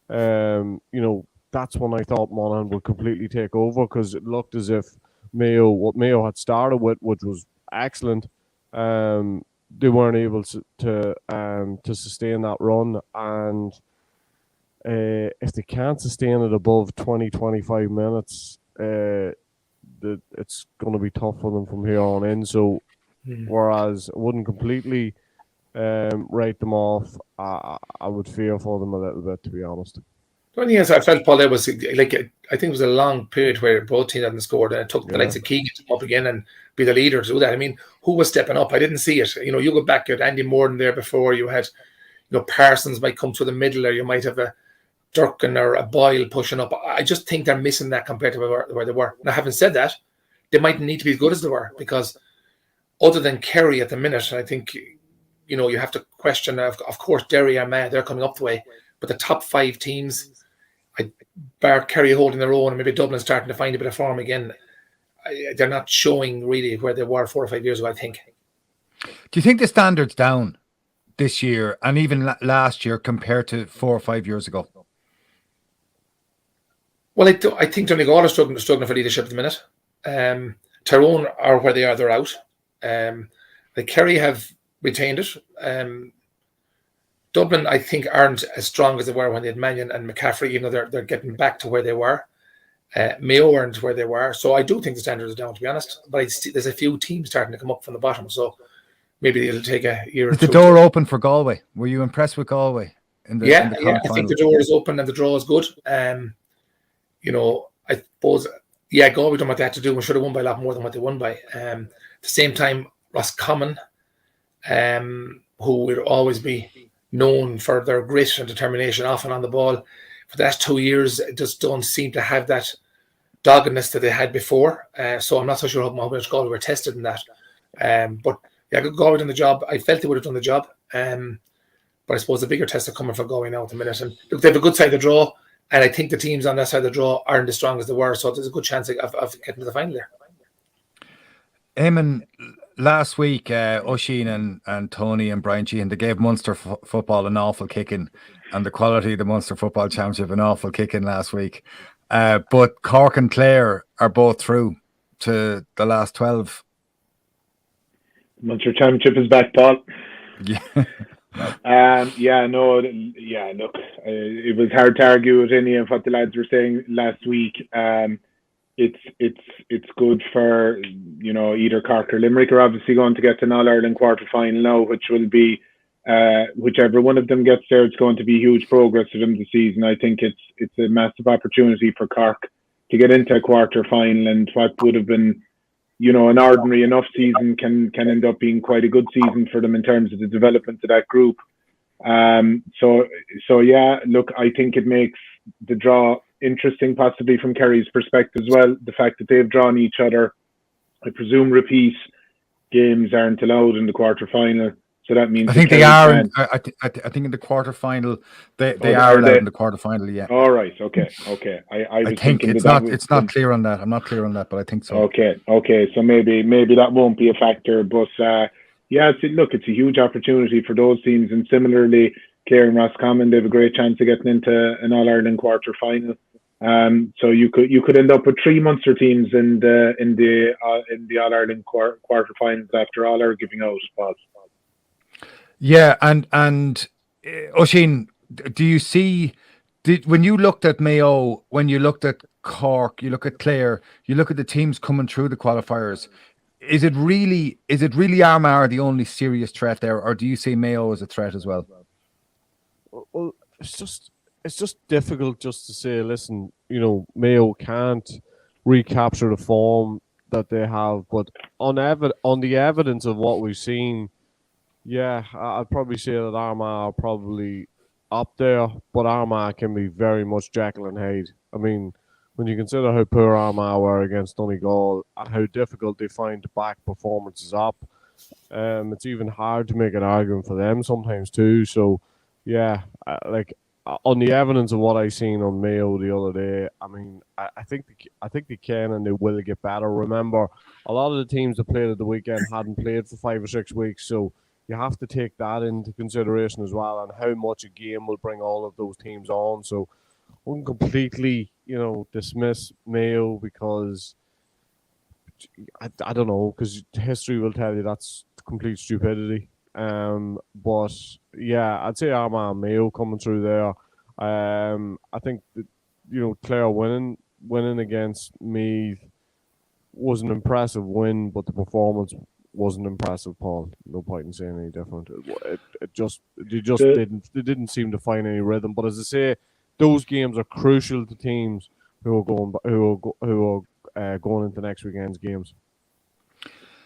that's when I thought Monaghan would completely take over, because it looked as if what Mayo had started with, which was excellent, they weren't able to sustain that run. And if they can't sustain it above 20-25 minutes, it's going to be tough for them from here on in. So, whereas I wouldn't completely write them off, I would fear for them a little bit, to be honest. The only thing is, I felt, Paul, there was I think it was a long period where both teams hadn't scored, and it took the likes of Keegan to come up again and be the leader to do that. I mean, who was stepping up? I didn't see it. You go back, you had Andy Morton there before. You had, Parsons might come through the middle, or you might have a Durkin or a Boyle pushing up. I just think they're missing that compared to where they were. Now, having said that, they might need to be as good as they were, because other than Kerry at the minute, I think, you have to question, of course, Derry, Armagh, they're coming up the way, but the top 5 teams, bar Kerry holding their own, and maybe Dublin starting to find a bit of form again, they're not showing really where they were 4 or 5 years ago, I think. Do you think the standard's down this year and even last year compared to 4 or 5 years ago? Well, I think Donegal are struggling for leadership at the minute. Tyrone are where they are, they're out. The Kerry have retained it. Dublin, I think, aren't as strong as they were when they had Mannion and McCaffrey. They're getting back to where they were. Mayo aren't where they were. So I do think the standard is down, to be honest. But there's a few teams starting to come up from the bottom. So maybe it'll take a year or two. Is the door open for Galway? Were you impressed with Galway? Yeah, I think the door is open and the draw is good. I suppose, Galway done what they had to do and should have won by a lot more than what they won by. At the same time, Roscommon, who will always be known for their grit and determination off and on the ball, for the last 2 years just don't seem to have that doggedness that they had before. So I'm not so sure how much Galway were tested in that. But Galway done the job. I felt they would have done the job. But I suppose the bigger tests are coming for Galway now at the minute. And look, they have a good side of the draw, and I think the teams on that side of the draw aren't as strong as they were. So there's a good chance of getting to the final there. Éamonn, last week, Oisín and Tony and Brian Sheehan, they gave Munster football an awful kicking, and the quality of the Munster Football Championship an awful kicking last week. But Cork and Clare are both through to the last 12. Munster Championship is back, Paul. Yeah. Look, it was hard to argue with any of what the lads were saying last week. It's good for, either Cork or Limerick are obviously going to get to an All-Ireland quarter-final now, which will be, whichever one of them gets there, it's going to be huge progress for them this season. I think it's a massive opportunity for Cork to get into a quarter-final, and what would have been, an ordinary enough season can end up being quite a good season for them in terms of the development of that group. Look, I think it makes the draw interesting, possibly from Kerry's perspective as well. The fact that they've drawn each other, I presume repeat games aren't allowed in the quarter-final. So that means I think they are. I think in the quarter-final they are allowed in the quarter-final. Yeah. All right. Okay. I think it's not clear on that. I'm not clear on that, but I think so. Okay. So maybe that won't be a factor. But it's a huge opportunity for those teams, and similarly, Clare and Roscommon, they have a great chance of getting into an All-Ireland quarter-final. So you could end up with 3 Munster teams in the All-Ireland quarter-finals after all are giving out spots. Yeah, and Oisín, do you see? When you looked at Mayo, when you looked at Cork, you look at Clare, you look at the teams coming through the qualifiers. Is it really Armagh the only serious threat there, or do you see Mayo as a threat as well? Well, it's just difficult just to say, listen, Mayo can't recapture the form that they have, but on the evidence of what we've seen, yeah, I'd probably say that Armagh are probably up there, but Armagh can be very much Jekyll and Hyde. I mean, when you consider how poor Armagh were against Donegal and how difficult they find to back performances up, it's even hard to make an argument for them sometimes too. So, yeah, on the evidence of what I seen on Mayo the other day, I mean, I think they can and they will get better. Remember, a lot of the teams that played at the weekend hadn't played for 5 or 6 weeks, so you have to take that into consideration as well, and how much a game will bring all of those teams on. So I wouldn't completely, dismiss Mayo because I don't know, because history will tell you that's complete stupidity. But yeah, I'd say Armagh and Mayo coming through there. I think that, Clare winning against Meath was an impressive win, but the performance wasn't impressive, Paul. No point in saying any different. They didn't seem to find any rhythm. But as I say, those games are crucial to teams who are going into next weekend's games.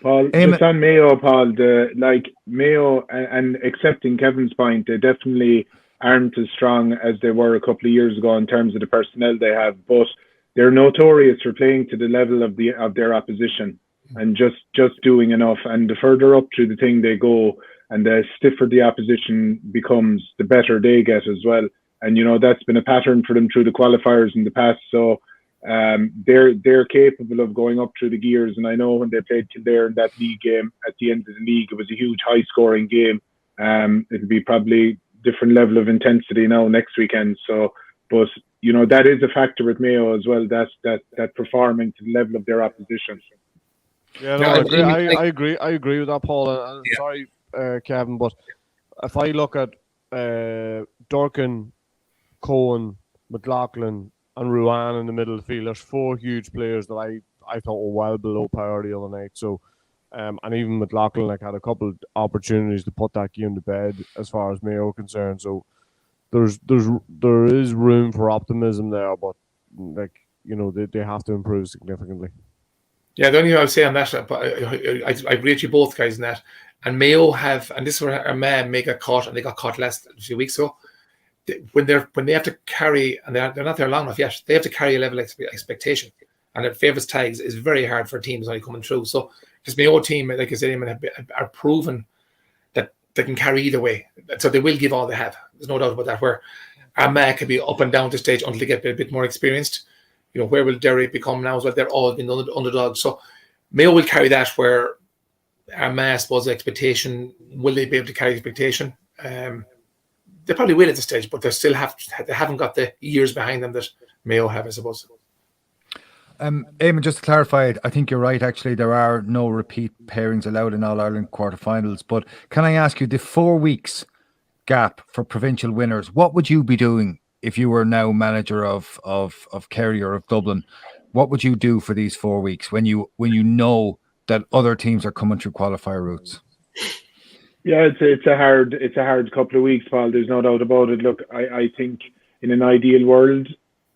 Paul, just on Mayo, Paul, Mayo and accepting Kevin's point, they definitely aren't as strong as they were a couple of years ago in terms of the personnel they have, but they're notorious for playing to the level of their opposition and just doing enough. And the further up through the thing they go, and the stiffer the opposition becomes, the better they get as well. And that's been a pattern for them through the qualifiers in the past. So they're capable of going up through the gears. And I know when they played Kildare in that league game at the end of the league, it was a huge high scoring game. It'll be probably different level of intensity now next weekend. So, but that is a factor with Mayo as well. That performing to the level of their opposition. Yeah, no, I agree with that, Paul. Sorry, Kevin, but if I look at Durkin, Cohen, McLaughlin, and Ruan in the middle of the field, there's 4 huge players that I thought were well below par the other night. So, and even McLaughlin had a couple of opportunities to put that game to bed as far as Mayo concerned. So there is room for optimism there, but they have to improve significantly. Yeah, the only thing I would say on that, I agree with you both guys in that. And Mayo have, and this is where Armagh may get caught, and they got caught a few weeks ago. When they have to carry, and they're not there long enough yet, they have to carry a level of expectation, and it favours tags is very hard for teams only coming through. So this Mayo team, like I said, Éamonn, are proven that they can carry either way. So they will give all they have. There's no doubt about that. Where Armagh can be up and down the stage until they get a bit more experienced. Where will Derry become now as well? They're all been underdogs. So Mayo will carry that, where Armagh, I suppose, expectation. Will they be able to carry expectation? They probably will at this stage, but they haven't got the years behind them that Mayo have, I suppose. Éamonn, just to clarify, I think you're right. Actually, there are no repeat pairings allowed in All Ireland quarterfinals. But can I ask you, the 4 weeks gap for provincial winners, what would you be doing if you were now manager of Kerry or of Dublin? What would you do for these 4 weeks when you know that other teams are coming through qualifier routes? Yeah, it's a hard couple of weeks, Paul. There's no doubt about it. Look, I think in an ideal world,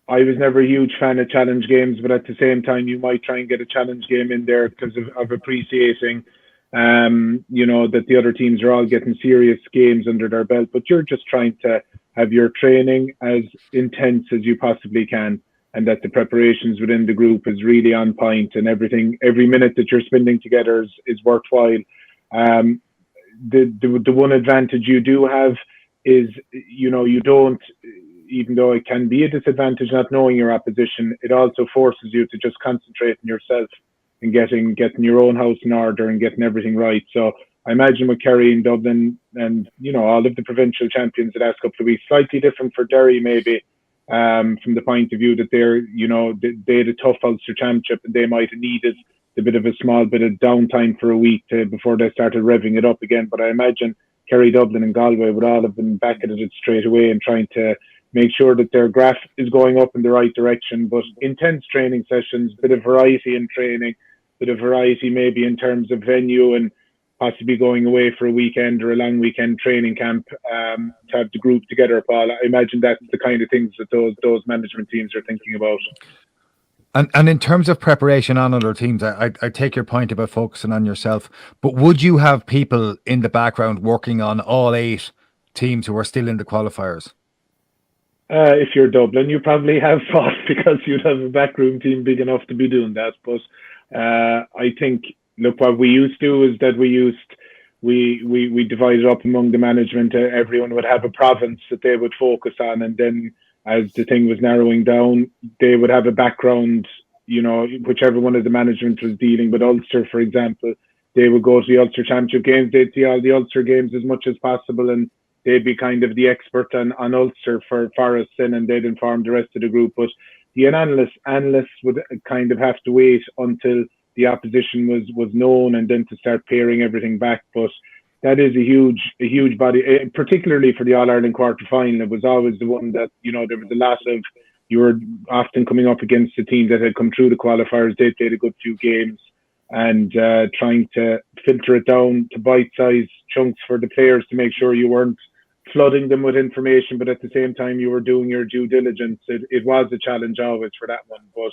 I was never a huge fan of challenge games, but at the same time, you might try and get a challenge game in there because of appreciating, that the other teams are all getting serious games under their belt. But you're just trying to have your training as intense as you possibly can, and that the preparations within the group is really on point, and every minute that you're spending together is worthwhile. The one advantage you do have is, you don't, even though it can be a disadvantage not knowing your opposition, it also forces you to just concentrate on yourself and getting your own house in order and getting everything right. So I imagine with Kerry and Dublin and, all of the provincial champions the last couple of weeks, slightly different for Derry maybe, from the point of view that they had a tough Ulster Championship and they might have needed a bit of a small bit of downtime for a week before they started revving it up again. But I imagine Kerry, Dublin and Galway would all have been back at it straight away and trying to make sure that their graph is going up in the right direction. But intense training sessions, bit of variety in training, bit of variety maybe in terms of venue, and possibly going away for a weekend or a long weekend training camp to have the group together, Paul. I imagine that's the kind of things that those management teams are thinking about. And in terms of preparation on other teams, I take your point about focusing on yourself, but would you have people in the background working on all 8 teams who are still in the qualifiers? If you're Dublin, you probably have fought because you'd have a backroom team big enough to be doing that. But I think, look, what we used to do is that we divided up among the management. Everyone would have a province that they would focus on, and then as the thing was narrowing down, they would have a background, whichever one of the management was dealing with Ulster, for example, they would go to the Ulster Championship games, they'd see all the Ulster games as much as possible, and they'd be kind of the expert on Ulster for us, and they'd inform the rest of the group. But the analysts would kind of have to wait until the opposition was known and then to start pairing everything back. But that is a huge body, particularly for the All-Ireland quarter-final. It was always the one that, there was a lot of, you were often coming up against a team that had come through the qualifiers. They played a good few games, and trying to filter it down to bite-sized chunks for the players to make sure you weren't flooding them with information, but at the same time you were doing your due diligence. It was a challenge always for that one. But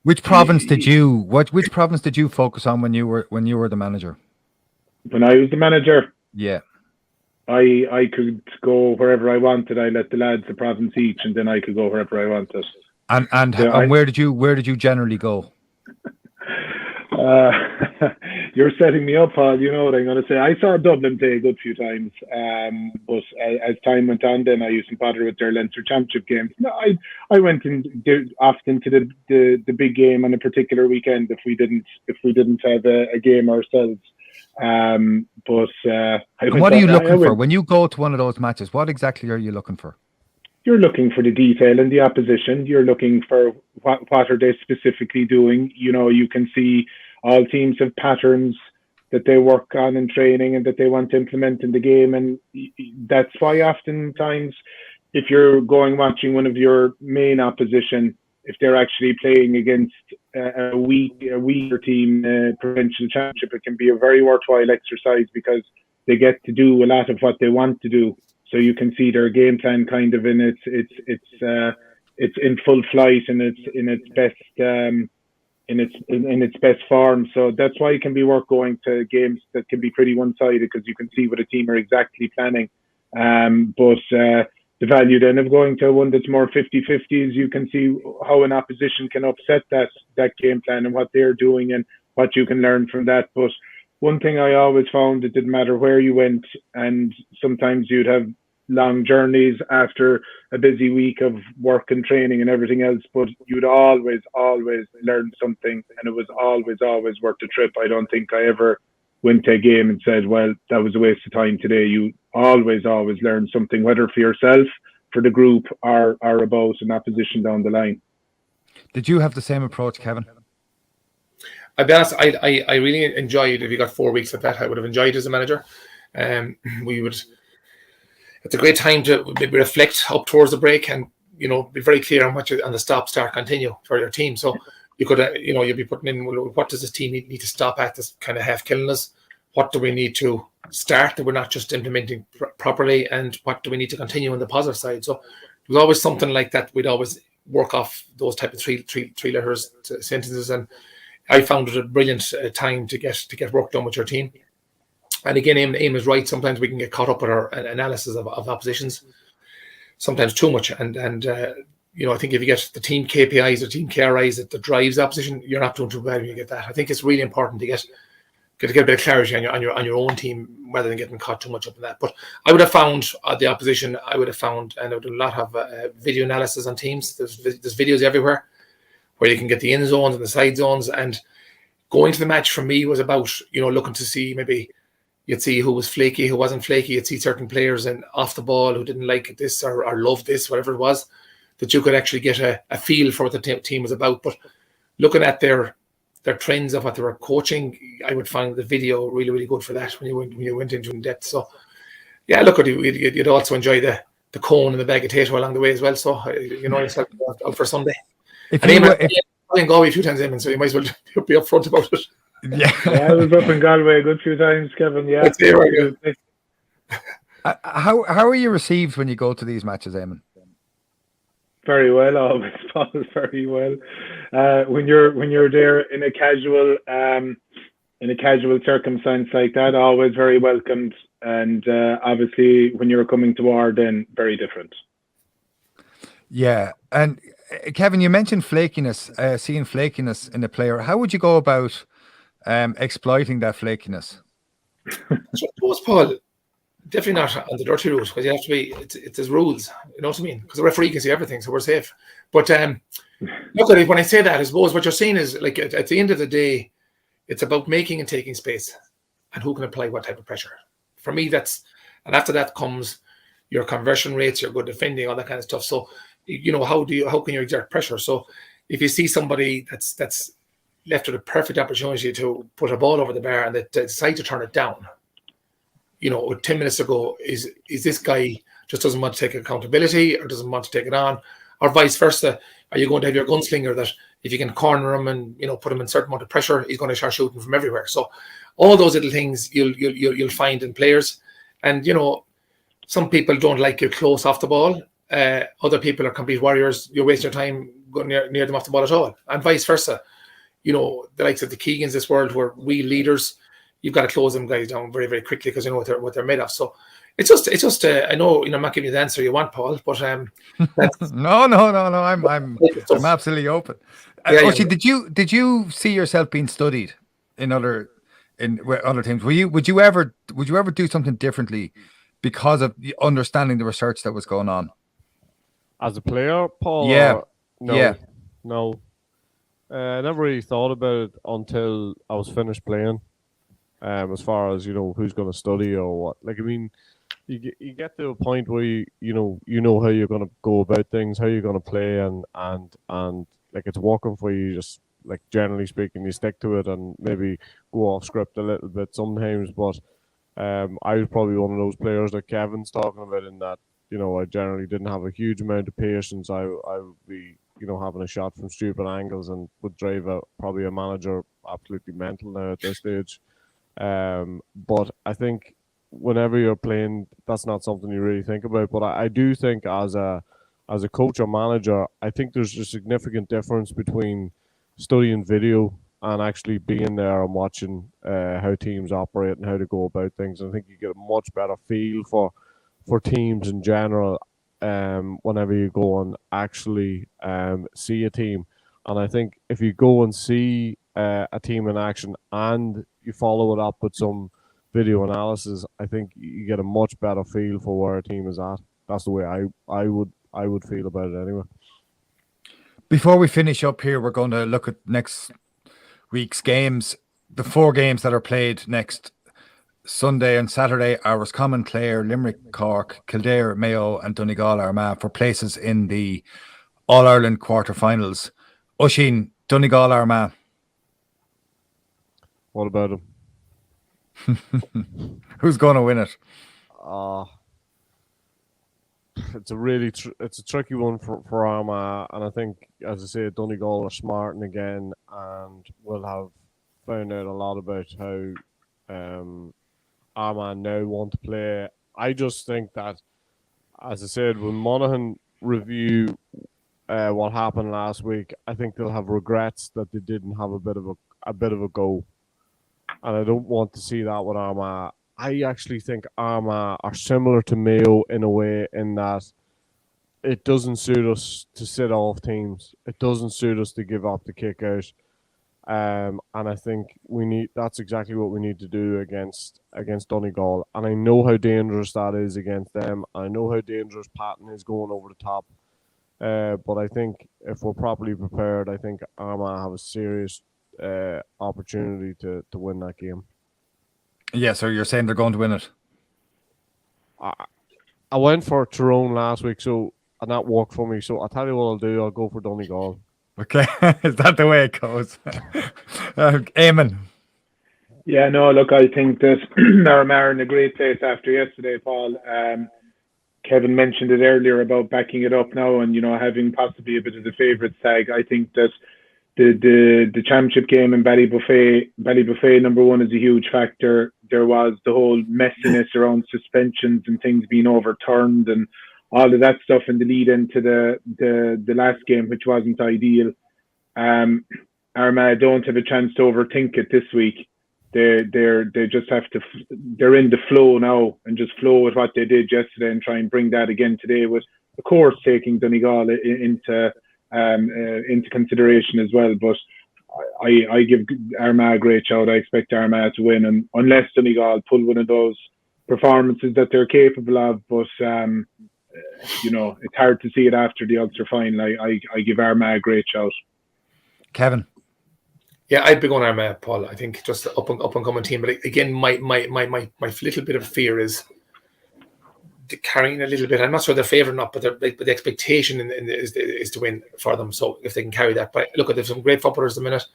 which province did you focus on when you were the manager? When I was the manager, yeah, I could go wherever I wanted. I let the lads a province each, and then I could go wherever I wanted. And where did you generally go? You're setting me up, Paul. You know what I'm going to say. I saw Dublin play a good few times, but as time went on, then I used to bother with their Leinster Championship games. No, I went often to the big game on a particular weekend if we didn't have a game ourselves. But what are you looking for when you go to one of those matches? What exactly are you looking for? You're looking for the detail in the opposition. You're looking for what are they specifically doing. You can see all teams have patterns that they work on in training and that they want to implement in the game. And that's why oftentimes if you're watching one of your main opposition, if they're actually playing against a weaker team, provincial championship, it can be a very worthwhile exercise because they get to do a lot of what they want to do. So you can see their game plan kind of in it's in full flight and it's in its best in its best form. So that's why it can be worth going to games that can be pretty one-sided because you can see what a team are exactly planning. But the value then of going to one that's more 50-50 is you can see how an opposition can upset that game plan and what they're doing and what you can learn from that. But one thing I always found, it didn't matter where you went, and sometimes you'd have long journeys after a busy week of work and training and everything else, but you'd always learn something, and it was always worth the trip. I don't think I ever went to a game and said, well, that was a waste of time today. You always learn something, whether for yourself, for the group, or about an opposition down the line. Did you have the same approach, Kevin? I'll be honest, I really enjoyed, if you got 4 weeks of that, I would have enjoyed as a manager. It's a great time to maybe reflect up towards the break and, be very clear on on the stop, start, continue for your team. So you could, you'll be putting in, well, what does this team need to stop at that's kind of half killing us? What do we need to start that we're not just implementing properly? And what do we need to continue on the positive side? So there's always something like that. We'd always work off those type of three letters sentences. And I found it a brilliant time to get work done with your team. And again, Éamonn is right. Sometimes we can get caught up with our analysis of oppositions, sometimes too much. And I think if you get the team KPIs or team KRIs that drives the opposition, you're not doing too bad when you get that. I think it's really important to get a bit of clarity on your own team rather than getting caught too much up in that. But I would have found the opposition. And I would do a lot of video analysis on teams. There's videos everywhere where you can get the in zones and the side zones. And going to the match for me was about looking to see, maybe you'd see who was flaky, who wasn't flaky. You'd see certain players and off the ball who didn't like this or loved this, whatever it was, that you could actually get a feel for what the team was about. But looking at their trends of what they were coaching, I would find the video really, really good for that when you went into in depth. So, yeah, look, you'd also enjoy the cone and the bag of potato along the way as well. So, yourself out for Sunday. I've been Galway a few times, Éamonn, so you might as well be upfront about it. Yeah, I was up in Galway a good few times, Kevin. Yeah. How are you received when you go to these matches, Éamonn? Very well, always, Paul. Very well. When you're there in a casual circumstance like that, always very welcomed. And obviously, when you're coming to our, then very different. Yeah, and Kevin, you mentioned flakiness, seeing flakiness in a player. How would you go about exploiting that flakiness? So, Paul, definitely not on the dirty route, because you have to be. There's rules, you know what I mean? Because the referee can see everything, so we're safe. But look at it. When I say that, I suppose what you're saying is, like, at the end of the day, it's about making and taking space, and who can apply what type of pressure. For me, and after that comes your conversion rates, your good defending, all that kind of stuff. So, how can you exert pressure? So, if you see somebody that's left with a perfect opportunity to put a ball over the bar and they decide to turn it down, 10 minutes ago, is this guy just doesn't want to take accountability or doesn't want to take it on, or vice versa? Are you going to have your gunslinger that if you can corner him and put him in certain amount of pressure, he's going to start shooting from everywhere? So all those little things you'll find in players, and some people don't like you close off the ball. Other people are complete warriors. You're wasting your time going near them off the ball at all, and vice versa. The likes of the Keegans this world, who are real leaders, you've got to close them guys down very, very quickly because you know what they're made of. So it's just. I know I'm not giving you the answer you want, Paul, but that's... No. I'm absolutely open. Oisín, did you see yourself being studied in other teams? Would you ever do something differently because of understanding the research that was going on as a player, Paul? No. I never really thought about it until I was finished playing. As far as who's going to study or what. Like, I mean, you get to a point where you know how you're going to go about things, how you're going to play, and like it's working for you. Just like generally speaking, you stick to it and maybe go off script a little bit sometimes. But I was probably one of those players that Kevin's talking about, in that I generally didn't have a huge amount of patience. I would be having a shot from stupid angles and would drive probably a manager absolutely mental now at this stage. But I think whenever you're playing, that's not something you really think about. But I do think as a coach or manager, I think there's a significant difference between studying video and actually being there and watching how teams operate and how to go about things. I think you get a much better feel for teams in general whenever you go and actually see a team. And I think if you go and see a team in action and you follow it up with some video analysis, I think you get a much better feel for where a team is at. That's the way I would feel about it anyway. Before we finish up here, we're going to look at next week's games. the 4 games that are played next Sunday and Saturday are Roscommon, Clare, Limerick, Cork, Kildare, Mayo, and Donegal Armagh for places in the All-Ireland quarterfinals. Oisín, Donegal Armagh. What about him? Who's going to win it? It's a really it's a tricky one for Armagh, and I think, as I say, Donegal are smarting again, and will have found out a lot about how Armagh now want to play. I just think that, as I said, when Monaghan review what happened last week, I think they'll have regrets that they didn't have a bit of a go, and I don't want to see that with Armagh. I actually think Armagh are similar to Mayo in a way, in that it doesn't suit us to sit off teams. It doesn't suit us to give up the kick out. And I think that's exactly what we need to do against Donegal. And I know how dangerous that is against them. I know how dangerous Patton is going over the top. But I think if we're properly prepared, I think Armagh have a serious opportunity to win that game. Yeah, so you're saying they're going to win it? I went for Tyrone last week, and that worked for me. So I'll tell you what I'll do. I'll go for Donegal. Okay, is that the way it goes? Éamonn. Yeah, no, look, I think that Armagh are in a great place after yesterday, Paul. Kevin mentioned it earlier about backing it up now and, having possibly a bit of the favourites tag. I think that the championship game in Ballybuffet, number one, is a huge factor. There was the whole messiness around suspensions and things being overturned and all of that stuff in the lead into the last game, which wasn't ideal. Armagh don't have a chance to overthink it this week. They just have to. They're in the flow now and just flow with what they did yesterday and try and bring that again today. With, of course, taking Donegal into consideration as well. But I give Armagh a great shout. I expect Armagh to win, and unless Donegal pull one of those performances that they're capable of, but it's hard to see it after the Ulster final. I give Armagh a great shout. Kevin. Yeah, I'd be going Armagh, Paul. I think just the up and coming team. But again, my little bit of fear is carrying a little bit. I'm not sure they're favoured or not, but the expectation is to win for them. So if they can carry that, but look, there's some great footballers at the minute.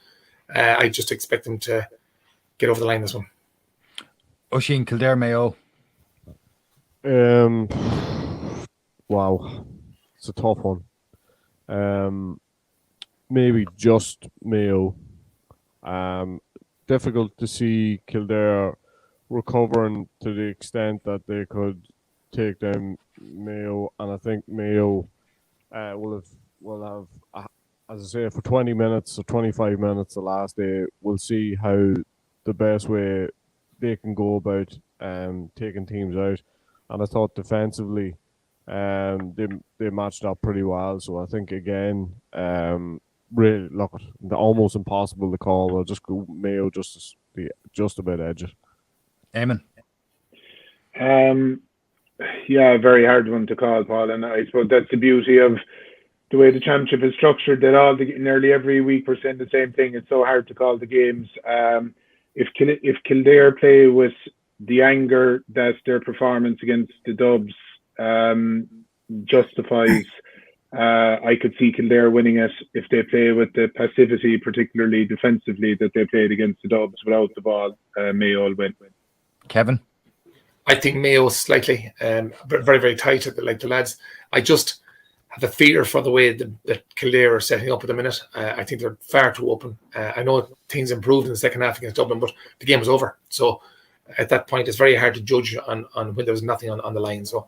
I just expect them to get over the line this one. Oisín, Kildare, Mayo. Wow, it's a tough one. Maybe just Mayo. Difficult to see Kildare recovering to the extent that they could take down Mayo, and I think Mayo will have, as I say, for 20 minutes or 25 minutes the last day. We'll see how the best way they can go about taking teams out. And I thought defensively, they matched up pretty well. So I think again, really, look, almost impossible to call. I'll just go Mayo just about edge it. Éamonn. Yeah, a very hard one to call, Paul, and I suppose that's the beauty of the way the championship is structured. That nearly every week we're saying the same thing. It's so hard to call the games. If Kildare play with the anger that their performance against the Dubs justifies, I could see Kildare winning it. If they play with the passivity, particularly defensively, that they played against the Dubs without the ball, Mayo will win. Kevin? I think Mayo slightly, very, very tight, like the lads. I just have a fear for the way that Kildare are setting up at the minute. I think they're far too open. I know things improved in the second half against Dublin, but the game was over. So at that point, it's very hard to judge on when there was nothing on the line. So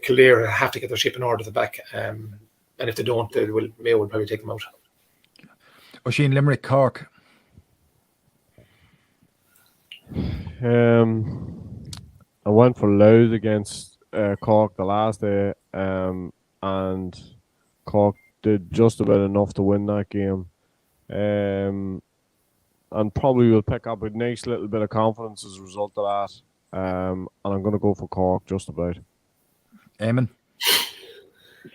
Kildare have to get their ship in order at the back. And if they don't, Mayo will probably take them out. Oisín, Limerick, Cork. I went for Louth against Cork the last day, and Cork did just about enough to win that game, and probably will pick up a nice little bit of confidence as a result of that. And I'm going to go for Cork just about. Éamonn?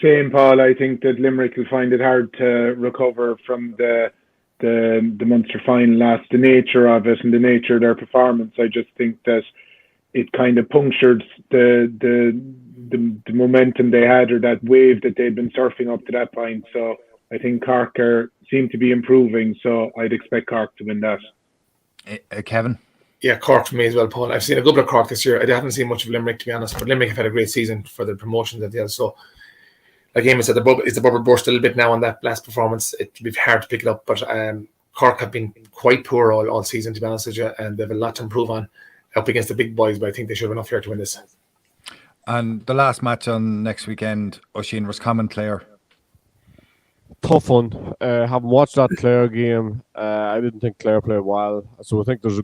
Same, Paul. I think that Limerick will find it hard to recover from the the Munster final last, the nature of it and the nature of their performance, I just think that it kind of punctured the momentum they had, or that wave that they'd been surfing up to that point. So I think Cork seem to be improving, so I'd expect Cork to win that. Kevin? Yeah, Cork for me as well, Paul. I've seen a good bit of Cork this year. I haven't seen much of Limerick, to be honest, but Limerick have had a great season for the promotion that they had. So, like Éamonn said, the bubble burst a little bit now on that last performance. It'll be hard to pick it up, but Cork have been quite poor all season, to be honest with you, and they have a lot to improve on up against the big boys, but I think they should have enough here to win this. And the last match on next weekend, Oisín Roscommon, Clare. Tough one. Haven't watched that Clare game. I didn't think Clare played well, so I think there's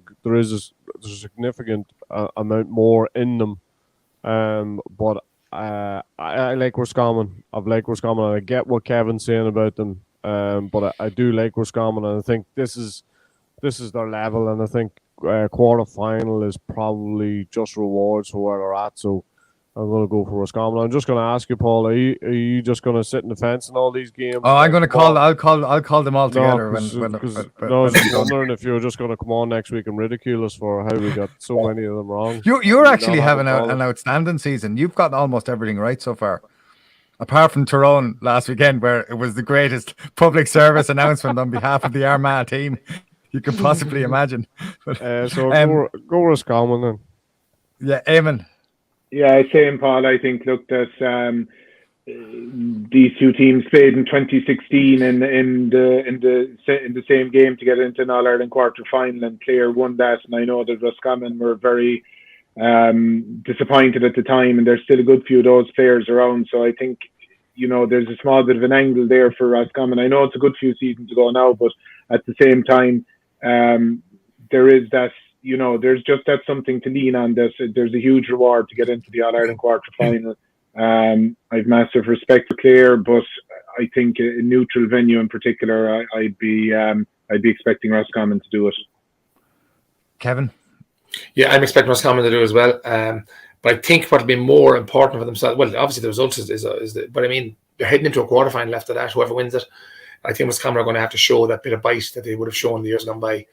a significant amount more in them. But I like Roscommon. I've liked Roscommon, and I get what Kevin's saying about them. But I do like Roscommon, and I think this is their level, and I think quarter final is probably just rewards for where they're at. So I'm going to go for Roscommon. I'm just going to ask you, Paul, are you just going to sit in the fence in all these games? Oh, I'm going to call. I'll call them all together. I was just wondering if you were just going to come on next week and ridicule us for how we got so many of them wrong. You're actually having an outstanding season. You've got almost everything right so far, apart from Tyrone last weekend, where it was the greatest public service announcement on behalf of the Armagh team you could possibly imagine. So go Roscommon then. Yeah, Éamonn. Yeah, same, Paul. I think, look, that these two teams played in 2016 in the same game to get into an All-Ireland quarter final, and Clare won that. And I know that Roscommon were very disappointed at the time, and there's still a good few of those players around. So I think, there's a small bit of an angle there for Roscommon. I know it's a good few seasons ago now, but at the same time, there is that. There's just that something to lean on. There's a huge reward to get into the All-Ireland quarter final. I've massive respect for Clare, but I think a neutral venue in particular, I'd be expecting Roscommon to do it. Kevin? Yeah, I'm expecting Roscommon to do it as well. But I think what would be more important for themselves, well, obviously the result but I mean, they're heading into a quarter final after that. Whoever wins it, I think Roscommon are going to have to show that bit of bite that they would have shown the years gone by.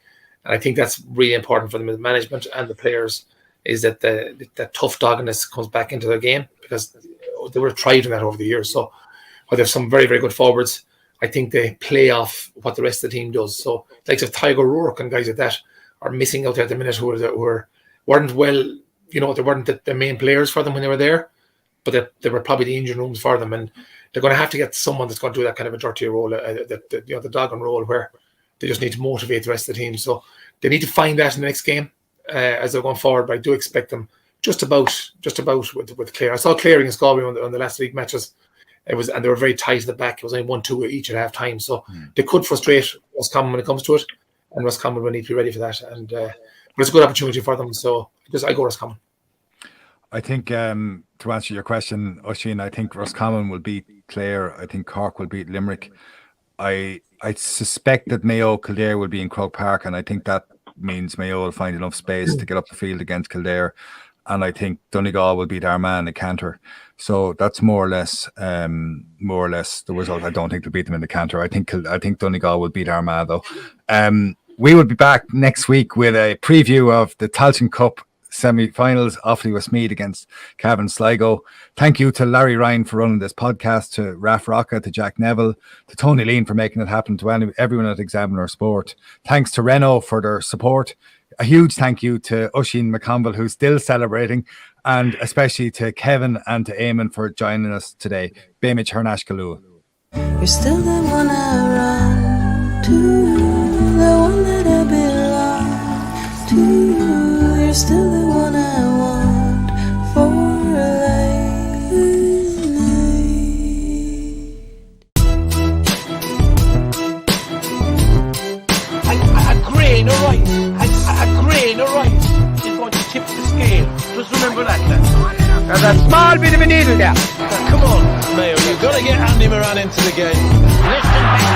And I think that's really important for them as management and the players, is that the tough doggedness comes back into their game, because they were tried in that over the years. So while there's some very, very good forwards, I think they play off what the rest of the team does. So like if Tiger Rourke and guys like that are missing out there at the minute, who weren't well, they weren't the main players for them when they were there, but they were probably the engine rooms for them. And they're going to have to get someone that's going to do that kind of a dirty role, the dog and roll, where they just need to motivate the rest of the team. So they need to find that in the next game as they're going forward. But I do expect them just about with Clare. I saw Clare against Galway on the last week matches. And they were very tight at the back. It was only 1-2 each at half time. So they could frustrate Roscommon when it comes to it, and Roscommon will need to be ready for that. And but it's a good opportunity for them. So I go Roscommon. I think to answer your question, Oisín, I think Roscommon will beat Clare. I think Cork will beat Limerick. I suspect that Mayo Kildare will be in Croke Park, and I think that means Mayo will find enough space to get up the field against Kildare. And I think Donegal will beat Armagh in the canter. So that's more or less the result. I don't think they'll beat them in the canter. I think Donegal will beat Armagh though. We will be back next week with a preview of the Tailteann Cup semi-finals, Offaly Westmeath against Cavan Sligo. Thank you to Larry Ryan for running this podcast, to Raf Rocca, to Jack Neville, to Tony Lean for making it happen, to everyone at Examiner Sport. Thanks to Renault for their support. A huge thank you to Oisín McConville, who's still celebrating, and especially to Kevin and to Éamonn for joining us today. Béimid Harnash Galua. You're still the one I run to, the one that I belong to. You're still the one I want for life. A grain of rice, a grain of rice is going to tip the scale. Just remember that, lads. There's a small bit of a needle there. Come on, Mayo, you've got to get Andy Moran into the game. Listen,